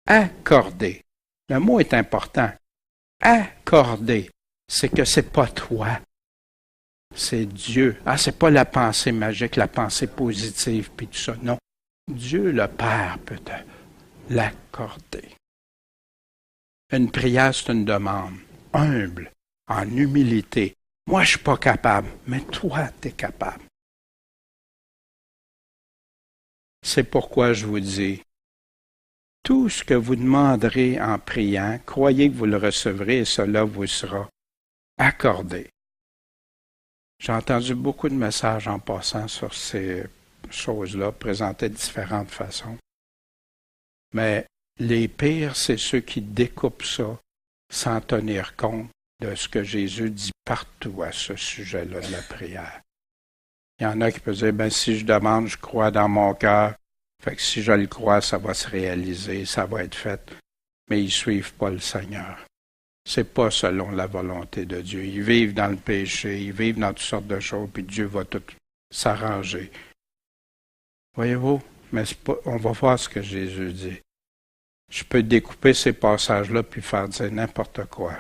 accordé. Le mot est important. Accordé. C'est que c'est pas toi. C'est Dieu. C'est pas la pensée magique, la pensée positive, puis tout ça. Non. Dieu, le Père, peut te l'accorder. Une prière, c'est une demande. Humble, en humilité. Moi, je suis pas capable, mais toi, tu es capable. C'est pourquoi je vous dis, Tout ce que vous demanderez en priant, croyez que vous le recevrez et cela vous sera accordé. J'ai entendu beaucoup de messages en passant sur ces choses-là, présentés de différentes façons. Mais les pires, c'est ceux qui découpent ça sans tenir compte de ce que Jésus dit partout à ce sujet-là de la prière. Il y en a qui peuvent dire, si je demande, je crois dans mon cœur, fait que si je le crois, ça va se réaliser, ça va être fait. Mais ils ne suivent pas le Seigneur. C'est pas selon la volonté de Dieu. Ils vivent dans le péché, ils vivent dans toutes sortes de choses, puis Dieu va tout s'arranger. Voyez-vous, mais on va voir ce que Jésus dit. Je peux découper ces passages-là puis faire dire n'importe quoi.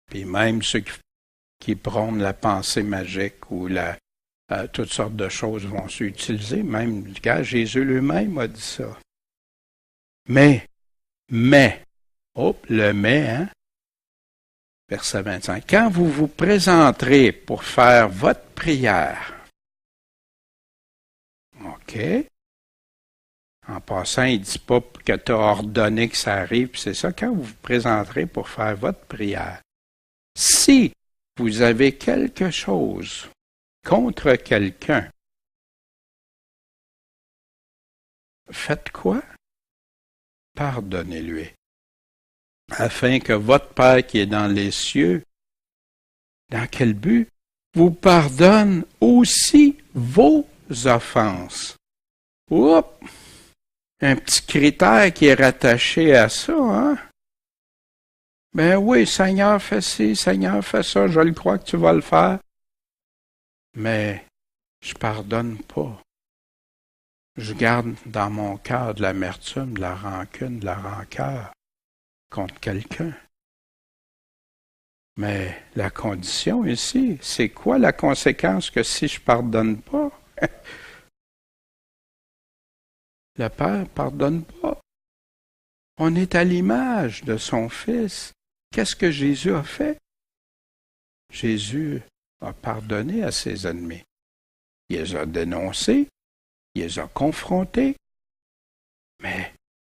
Puis même ceux qui prônent la pensée magique ou toutes sortes de choses vont s'utiliser. Même, Jésus lui-même a dit ça. Mais, le mais, hein? Verset 25. Quand vous vous présenterez pour faire votre prière, OK? En passant, il ne dit pas que tu as ordonné que ça arrive, c'est ça. Quand vous vous présenterez pour faire votre prière, si vous avez quelque chose contre quelqu'un, faites quoi? Pardonnez-lui, afin que votre Père qui est dans les cieux, dans quel but? Vous pardonne aussi vos offenses. Oups! Un petit critère qui est rattaché à ça, hein? Ben oui, Seigneur, fais ci, Seigneur, fais ça, je le crois que tu vas le faire. Mais je pardonne pas. Je garde dans mon cœur de l'amertume, de la rancune, de la rancœur contre quelqu'un. Mais la condition ici, c'est quoi la conséquence que si je pardonne pas? Le Père pardonne pas. On est à l'image de son Fils. Qu'est-ce que Jésus a fait? Jésus a pardonné à ses ennemis. Il les a dénoncés, il les a confrontés. Mais,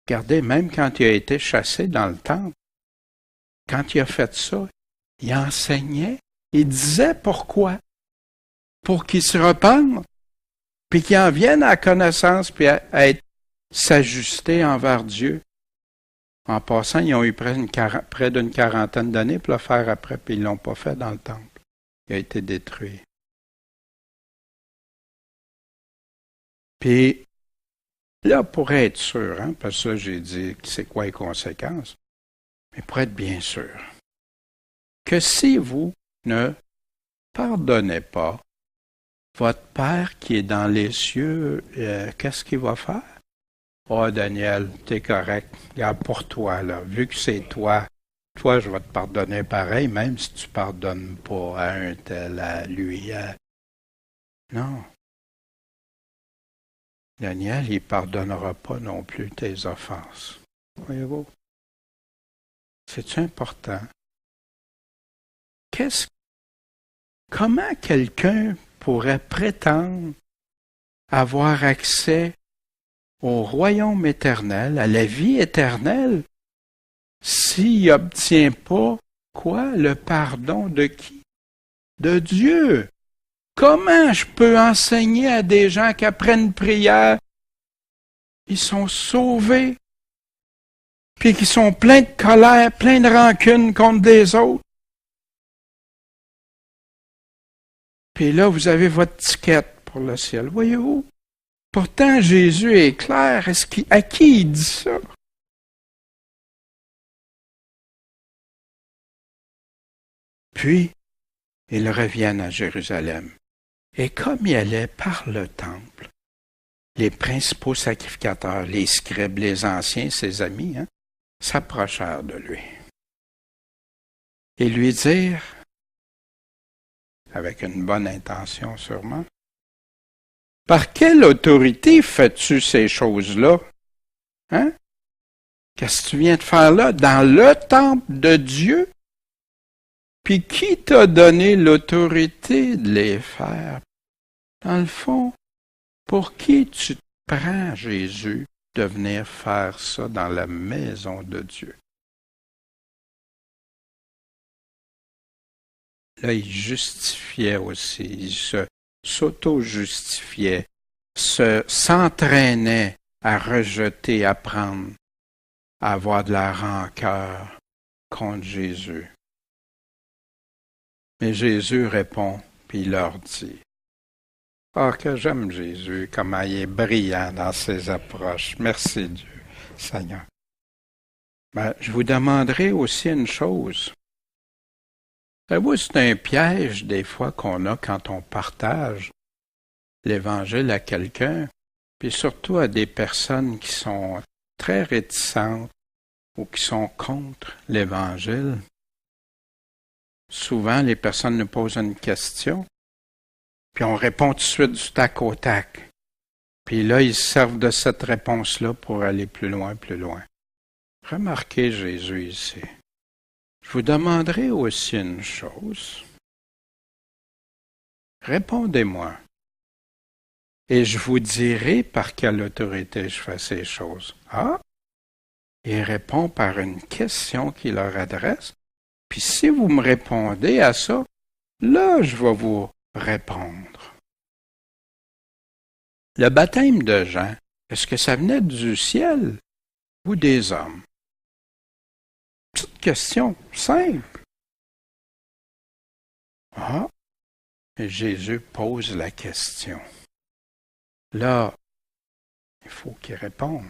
regardez, même quand il a été chassé dans le temple, quand il a fait ça, il enseignait, il disait pourquoi. Pour qu'ils se repentent, puis qu'ils en viennent à la connaissance, puis à s'ajuster envers Dieu. En passant, ils ont eu près d'une quarantaine d'années pour le faire après, puis ils ne l'ont pas fait dans le temple. Il a été détruit. Puis, là, pour être sûr, hein, parce que là, j'ai dit c'est quoi les conséquences, mais pour être bien sûr, que si vous ne pardonnez pas, votre Père qui est dans les cieux, qu'est-ce qu'il va faire? Oh, Daniel, t'es correct. Regarde pour toi, là. Vu que c'est toi, je vais te pardonner pareil, même si tu pardonnes pas à un tel, à lui. Non. Daniel, il pardonnera pas non plus tes offenses. Voyez-vous? C'est important. Comment quelqu'un pourrait prétendre avoir accès au royaume éternel, à la vie éternelle, s'il n'obtient pas, quoi? Le pardon de qui? De Dieu. Comment je peux enseigner à des gens qu'après une prière, ils sont sauvés, puis qu'ils sont pleins de colère, pleins de rancune contre des autres? Puis là, vous avez votre ticket pour le ciel. Voyez-vous? Pourtant, Jésus est clair. À qui il dit ça? Puis, ils reviennent à Jérusalem. Et comme il allait par le temple, les principaux sacrificateurs, les scribes, les anciens, ses amis, s'approchèrent de lui. Et lui dirent, avec une bonne intention sûrement, « Par quelle autorité fais-tu ces choses-là? Hein? Qu'est-ce que tu viens de faire là, dans le temple de Dieu? Puis qui t'a donné l'autorité de les faire? Dans le fond, pour qui tu te prends, Jésus? de venir faire ça dans la maison de Dieu. Là, il justifiait aussi, il s'auto-justifiait, s'entraînait à rejeter, à prendre, à avoir de la rancœur contre Jésus. Mais Jésus répond, puis il leur dit, « Ah, que j'aime Jésus, comment il est brillant dans ses approches. Merci Dieu, Seigneur. » Je vous demanderai aussi une chose. Savez-vous, c'est un piège des fois qu'on a quand on partage l'Évangile à quelqu'un, puis surtout à des personnes qui sont très réticentes ou qui sont contre l'Évangile. Souvent, les personnes nous posent une question, puis on répond tout de suite du tac au tac. Puis là, ils se servent de cette réponse-là pour aller plus loin, plus loin. Remarquez Jésus ici. Je vous demanderai aussi une chose. Répondez-moi. Et je vous dirai par quelle autorité je fais ces choses. Ah! Il répond par une question qu'il leur adresse. Puis si vous me répondez à ça, là, je vais vous répondre. Le baptême de Jean, est-ce que ça venait du ciel ou des hommes? Petite question simple. Ah! Et Jésus pose la question. Là, il faut qu'il réponde.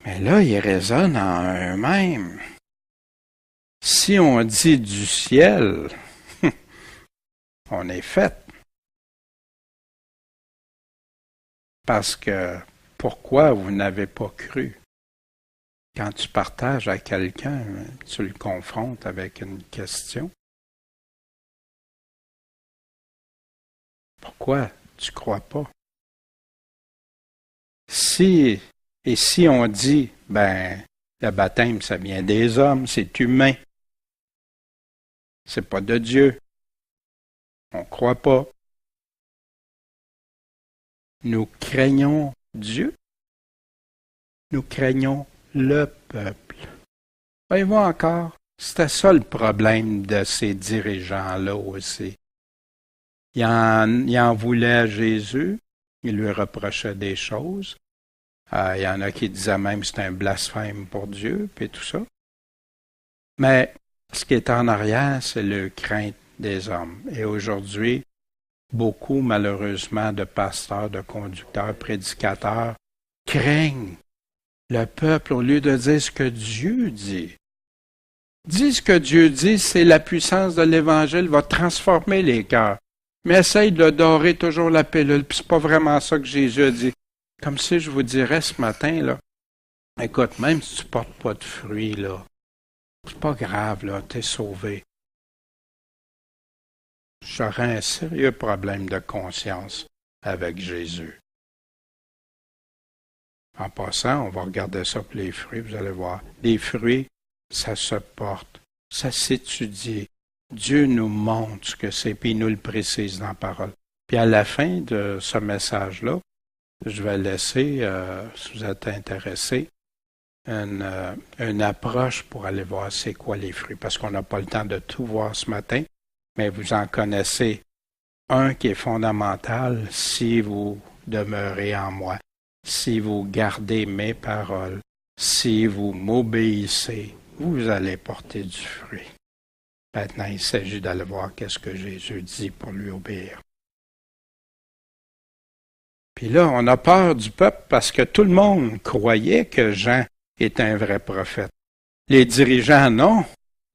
Mais là, ils raisonnent en eux-mêmes. Si on dit du ciel, on est fait. Parce que pourquoi vous n'avez pas cru? Quand tu partages à quelqu'un, tu le confrontes avec une question. Pourquoi tu ne crois pas? Si on dit, le baptême, ça vient des hommes, c'est humain. C'est pas de Dieu. On ne croit pas. Nous craignons Dieu. Nous craignons le peuple. Voyez-vous encore, c'était ça le problème de ces dirigeants-là aussi. Ils en voulaient à Jésus, ils lui reprochaient des choses. Il y en a qui disaient même que c'était un blasphème pour Dieu, puis tout ça. Mais ce qui est en arrière, c'est le crainte des hommes. Et aujourd'hui, beaucoup, malheureusement, de pasteurs, de conducteurs, prédicateurs craignent le peuple au lieu de dire ce que Dieu dit. Dis ce que Dieu dit, c'est la puissance de l'Évangile va transformer les cœurs. Mais essaye de dorer toujours la pilule, puis c'est pas vraiment ça que Jésus a dit. Comme si je vous dirais ce matin, là, écoute, même si tu portes pas de fruits, là, c'est pas grave, là, t'es sauvé. J'aurais un sérieux problème de conscience avec Jésus. En passant, on va regarder ça pour les fruits, vous allez voir. Les fruits, ça se porte, ça s'étudie. Dieu nous montre ce que c'est, puis il nous le précise dans la parole. Puis à la fin de ce message-là, je vais laisser, si vous êtes intéressé, une approche pour aller voir c'est quoi les fruits, parce qu'on n'a pas le temps de tout voir ce matin, mais vous en connaissez un qui est fondamental si vous demeurez en moi. Si vous gardez mes paroles, si vous m'obéissez, vous allez porter du fruit. Maintenant, il s'agit d'aller voir qu'est-ce que Jésus dit pour lui obéir. Puis là, on a peur du peuple parce que tout le monde croyait que Jean est un vrai prophète. Les dirigeants, non.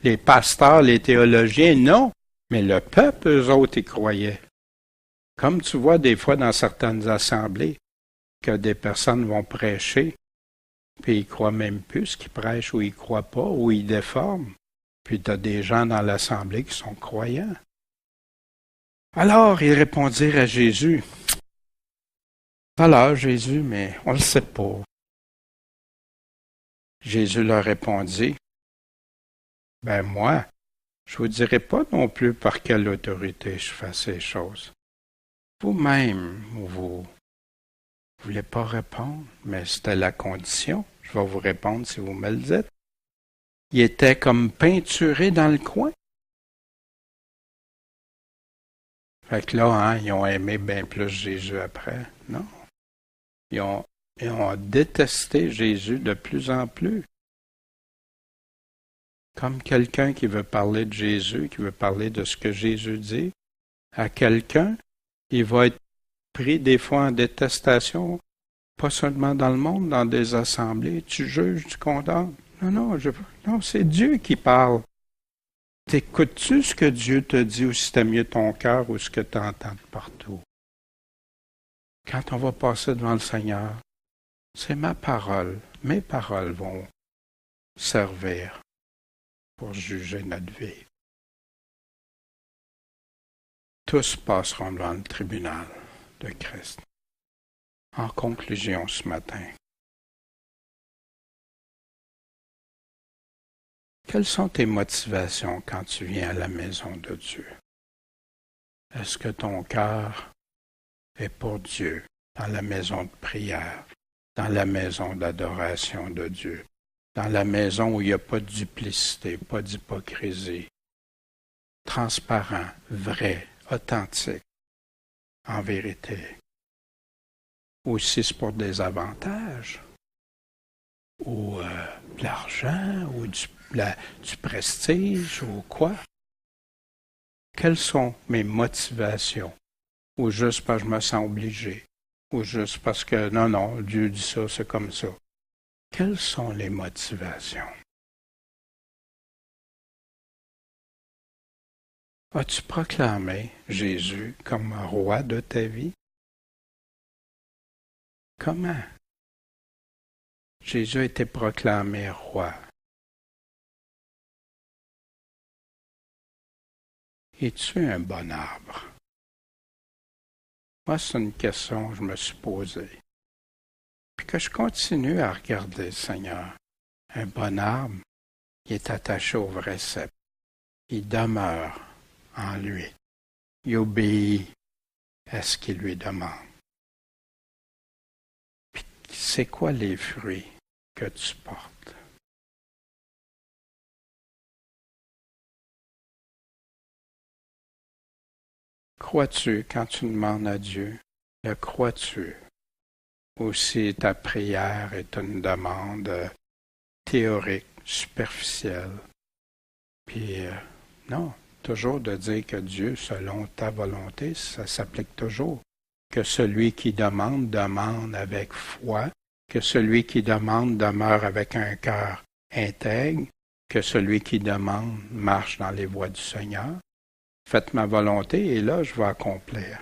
Les pasteurs, les théologiens, non. Mais le peuple, eux autres, y croyaient. Comme tu vois des fois dans certaines assemblées, que des personnes vont prêcher, puis ils croient même plus ce qu'ils prêchent, ou ils croient pas, ou ils déforment. Puis tu as des gens dans l'assemblée qui sont croyants. Alors, ils répondirent à Jésus. Alors, Jésus, mais on ne le sait pas. Jésus leur répondit, moi, je vous dirai pas non plus par quelle autorité je fais ces choses. Vous-même, vous ne voulait pas répondre, mais c'était la condition. Je vais vous répondre si vous me le dites. Il était comme peinturé dans le coin. Fait que là, hein, ils ont aimé bien plus Jésus après. Non. Ils ont détesté Jésus de plus en plus. Comme quelqu'un qui veut parler de Jésus, qui veut parler de ce que Jésus dit, à quelqu'un, il va être pris des fois en détestation, pas seulement dans le monde, dans des assemblées. Tu juges, tu condamnes. Non, c'est Dieu qui parle. T'écoutes-tu ce que Dieu te dit ou si t'as mieux ton cœur ou ce que tu entends de partout? Quand on va passer devant le Seigneur, c'est ma parole. Mes paroles vont servir pour juger notre vie. Tous passeront devant le tribunal de Christ. En conclusion ce matin, quelles sont tes motivations quand tu viens à la maison de Dieu? Est-ce que ton cœur est pour Dieu, dans la maison de prière, dans la maison d'adoration de Dieu, dans la maison où il n'y a pas de duplicité, pas d'hypocrisie, transparent, vrai, authentique, en vérité? Ou si c'est pour des avantages, ou de l'argent, ou du prestige, ou quoi? Quelles sont mes motivations? Ou juste parce que je me sens obligé, ou juste parce que non, Dieu dit ça, c'est comme ça. Quelles sont les motivations? As-tu proclamé Jésus comme roi de ta vie? Comment? Jésus a été proclamé roi. Es-tu un bon arbre? Moi, c'est une question que je me suis posée. Puis que je continue à regarder, Seigneur. Un bon arbre, il est attaché au vrai cep. Il demeure en lui. Il obéit à ce qu'il lui demande. Puis, c'est quoi les fruits que tu portes? Crois-tu, quand tu demandes à Dieu, le crois-tu? Ou si ta prière est une demande théorique, superficielle. Puis, non, toujours de dire que Dieu, selon ta volonté, ça s'applique toujours. Que celui qui demande, demande avec foi. Que celui qui demande demeure avec un cœur intègre. Que celui qui demande marche dans les voies du Seigneur. Faites ma volonté et là, je vais accomplir.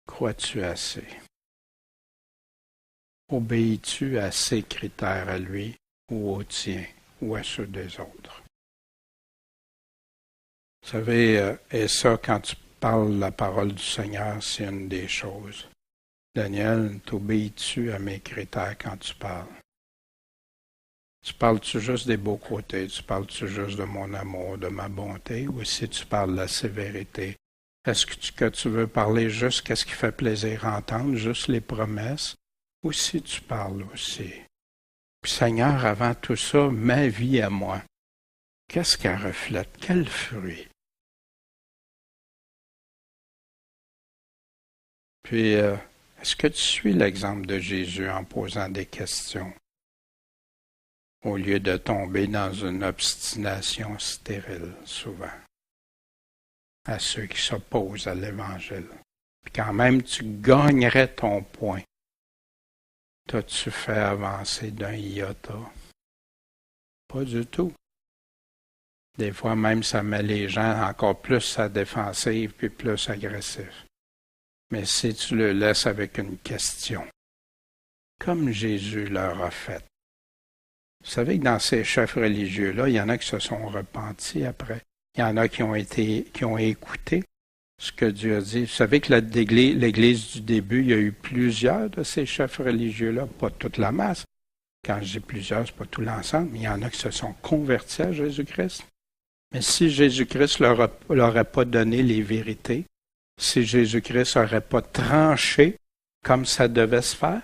Crois-tu assez? Obéis-tu à ses critères à lui ou aux tiens ou à ceux des autres? Vous savez, et ça, quand tu parles la parole du Seigneur, c'est une des choses. Daniel, t'obéis-tu à mes critères quand tu parles? Tu parles-tu juste des beaux côtés? Tu parles-tu juste de mon amour, de ma bonté? Ou si tu parles de la sévérité? Est-ce que tu veux parler juste qu'est-ce qui fait plaisir à entendre, juste les promesses? Ou si tu parles aussi? Puis Seigneur, avant tout ça, ma vie à moi, qu'est-ce qu'elle reflète? Quel fruit? Puis, est-ce que tu suis l'exemple de Jésus en posant des questions? Au lieu de tomber dans une obstination stérile, souvent, à ceux qui s'opposent à l'Évangile. Puis quand même, tu gagnerais ton point. T'as-tu fait avancer d'un iota? Pas du tout. Des fois même, ça met les gens encore plus à défensive puis plus agressifs. Mais si tu le laisses avec une question, comme Jésus leur a fait. Vous savez que dans ces chefs religieux-là, il y en a qui se sont repentis après. Il y en a qui ont écouté ce que Dieu a dit. Vous savez que l'Église du début, il y a eu plusieurs de ces chefs religieux-là, pas toute la masse. Quand je dis plusieurs, c'est pas tout l'ensemble, mais il y en a qui se sont convertis à Jésus-Christ. Mais si Jésus-Christ leur aurait pas donné les vérités, si Jésus-Christ n'aurait pas tranché comme ça devait se faire?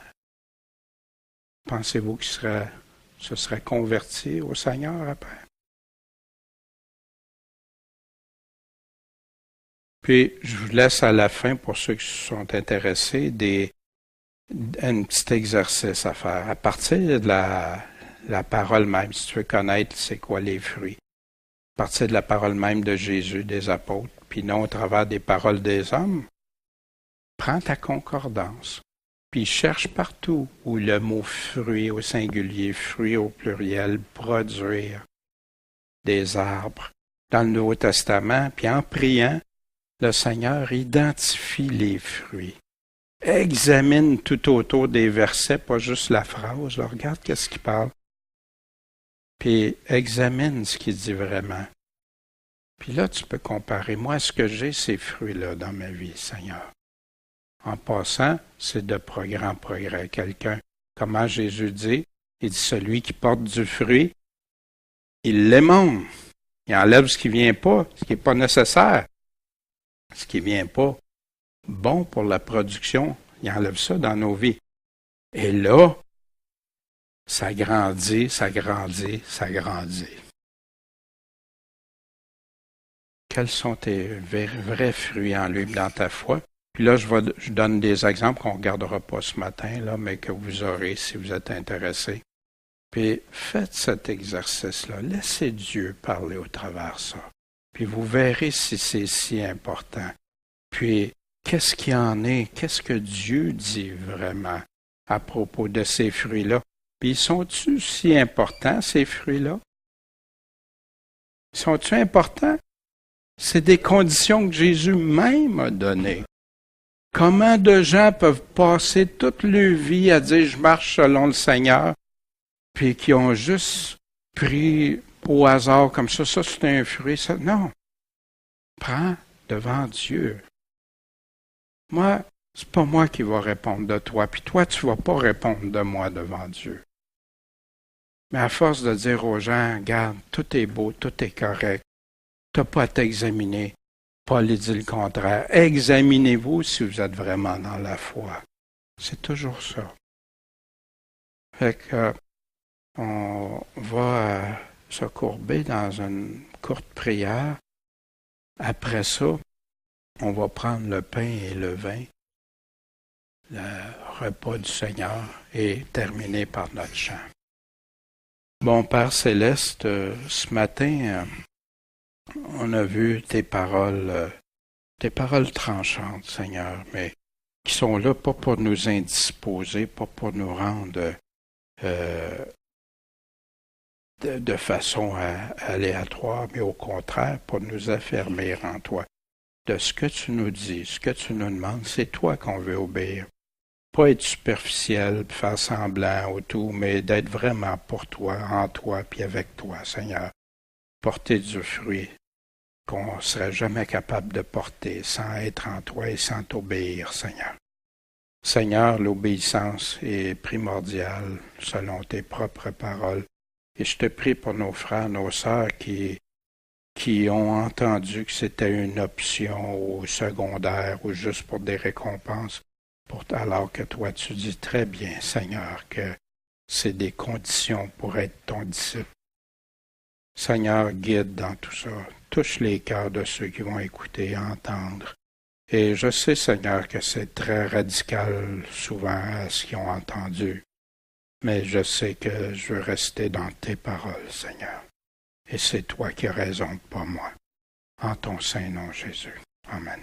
Pensez-vous qu'il se serait converti au Seigneur après? Puis, je vous laisse à la fin, pour ceux qui sont intéressés, un petit exercice à faire. À partir de la parole même, si tu veux connaître c'est quoi les fruits, à partir de la parole même de Jésus, des apôtres, puis non au travers des paroles des hommes, prends ta concordance, puis cherche partout où le mot fruit au singulier, fruit au pluriel, produire des arbres. Dans le Nouveau Testament, puis en priant, le Seigneur identifie les fruits. Examine tout autour des versets, pas juste la phrase. Là, regarde qu'est-ce qu'il parle. Puis examine ce qu'il dit vraiment. Puis là, tu peux comparer. Moi, est-ce que j'ai ces fruits-là dans ma vie, Seigneur? En passant, c'est de progrès en progrès. Quelqu'un, comment Jésus dit? Il dit, celui qui porte du fruit, il l'émonde. Il enlève ce qui ne vient pas, ce qui n'est pas nécessaire. Ce qui ne vient pas bon pour la production, il enlève ça dans nos vies. Et là, ça grandit, ça grandit, ça grandit. Quels sont tes vrais fruits en lui dans ta foi? Puis là, je donne des exemples qu'on ne regardera pas ce matin, là, mais que vous aurez si vous êtes intéressés. Puis faites cet exercice-là. Laissez Dieu parler au travers de ça. Puis vous verrez si c'est si important. Puis, qu'est-ce qu'il en est? Qu'est-ce que Dieu dit vraiment à propos de ces fruits-là? Puis, sont-ils si importants, ces fruits-là? Sont-ils importants? C'est des conditions que Jésus même a données. Comment de gens peuvent passer toute leur vie à dire « je marche selon le Seigneur », puis qui ont juste pris au hasard comme ça c'est un fruit, ça. Non. Prends devant Dieu. Moi, c'est pas moi qui va répondre de toi, puis toi, tu vas pas répondre de moi devant Dieu. Mais à force de dire aux gens, regarde, tout est beau, tout est correct, t'as pas à t'examiner. Paul dit le contraire. Examinez-vous si vous êtes vraiment dans la foi. C'est toujours ça. Fait que, on va se courber dans une courte prière. Après ça, on va prendre le pain et le vin, le repas du Seigneur, et terminer par notre chant. Bon Père Céleste, ce matin, on a vu tes paroles tranchantes, Seigneur, mais qui sont là pas pour nous indisposer, pas pour nous rendre de façon aléatoire, mais au contraire, pour nous affermir en toi. De ce que tu nous dis, ce que tu nous demandes, c'est toi qu'on veut obéir. Pas être superficiel, faire semblant ou tout, mais d'être vraiment pour toi, en toi, puis avec toi, Seigneur. Porter du fruit qu'on ne serait jamais capable de porter sans être en toi et sans t'obéir, Seigneur. Seigneur, l'obéissance est primordiale selon tes propres paroles. Et je te prie pour nos frères, nos sœurs qui ont entendu que c'était une option au secondaire ou juste pour des récompenses, alors que toi tu dis très bien, Seigneur, que c'est des conditions pour être ton disciple. Seigneur, guide dans tout ça. Touche les cœurs de ceux qui vont écouter, entendre. Et je sais, Seigneur, que c'est très radical souvent à ce qu'ils ont entendu. Mais je sais que je veux rester dans tes paroles, Seigneur. Et c'est toi qui as raison, pas moi. En ton saint nom, Jésus. Amen.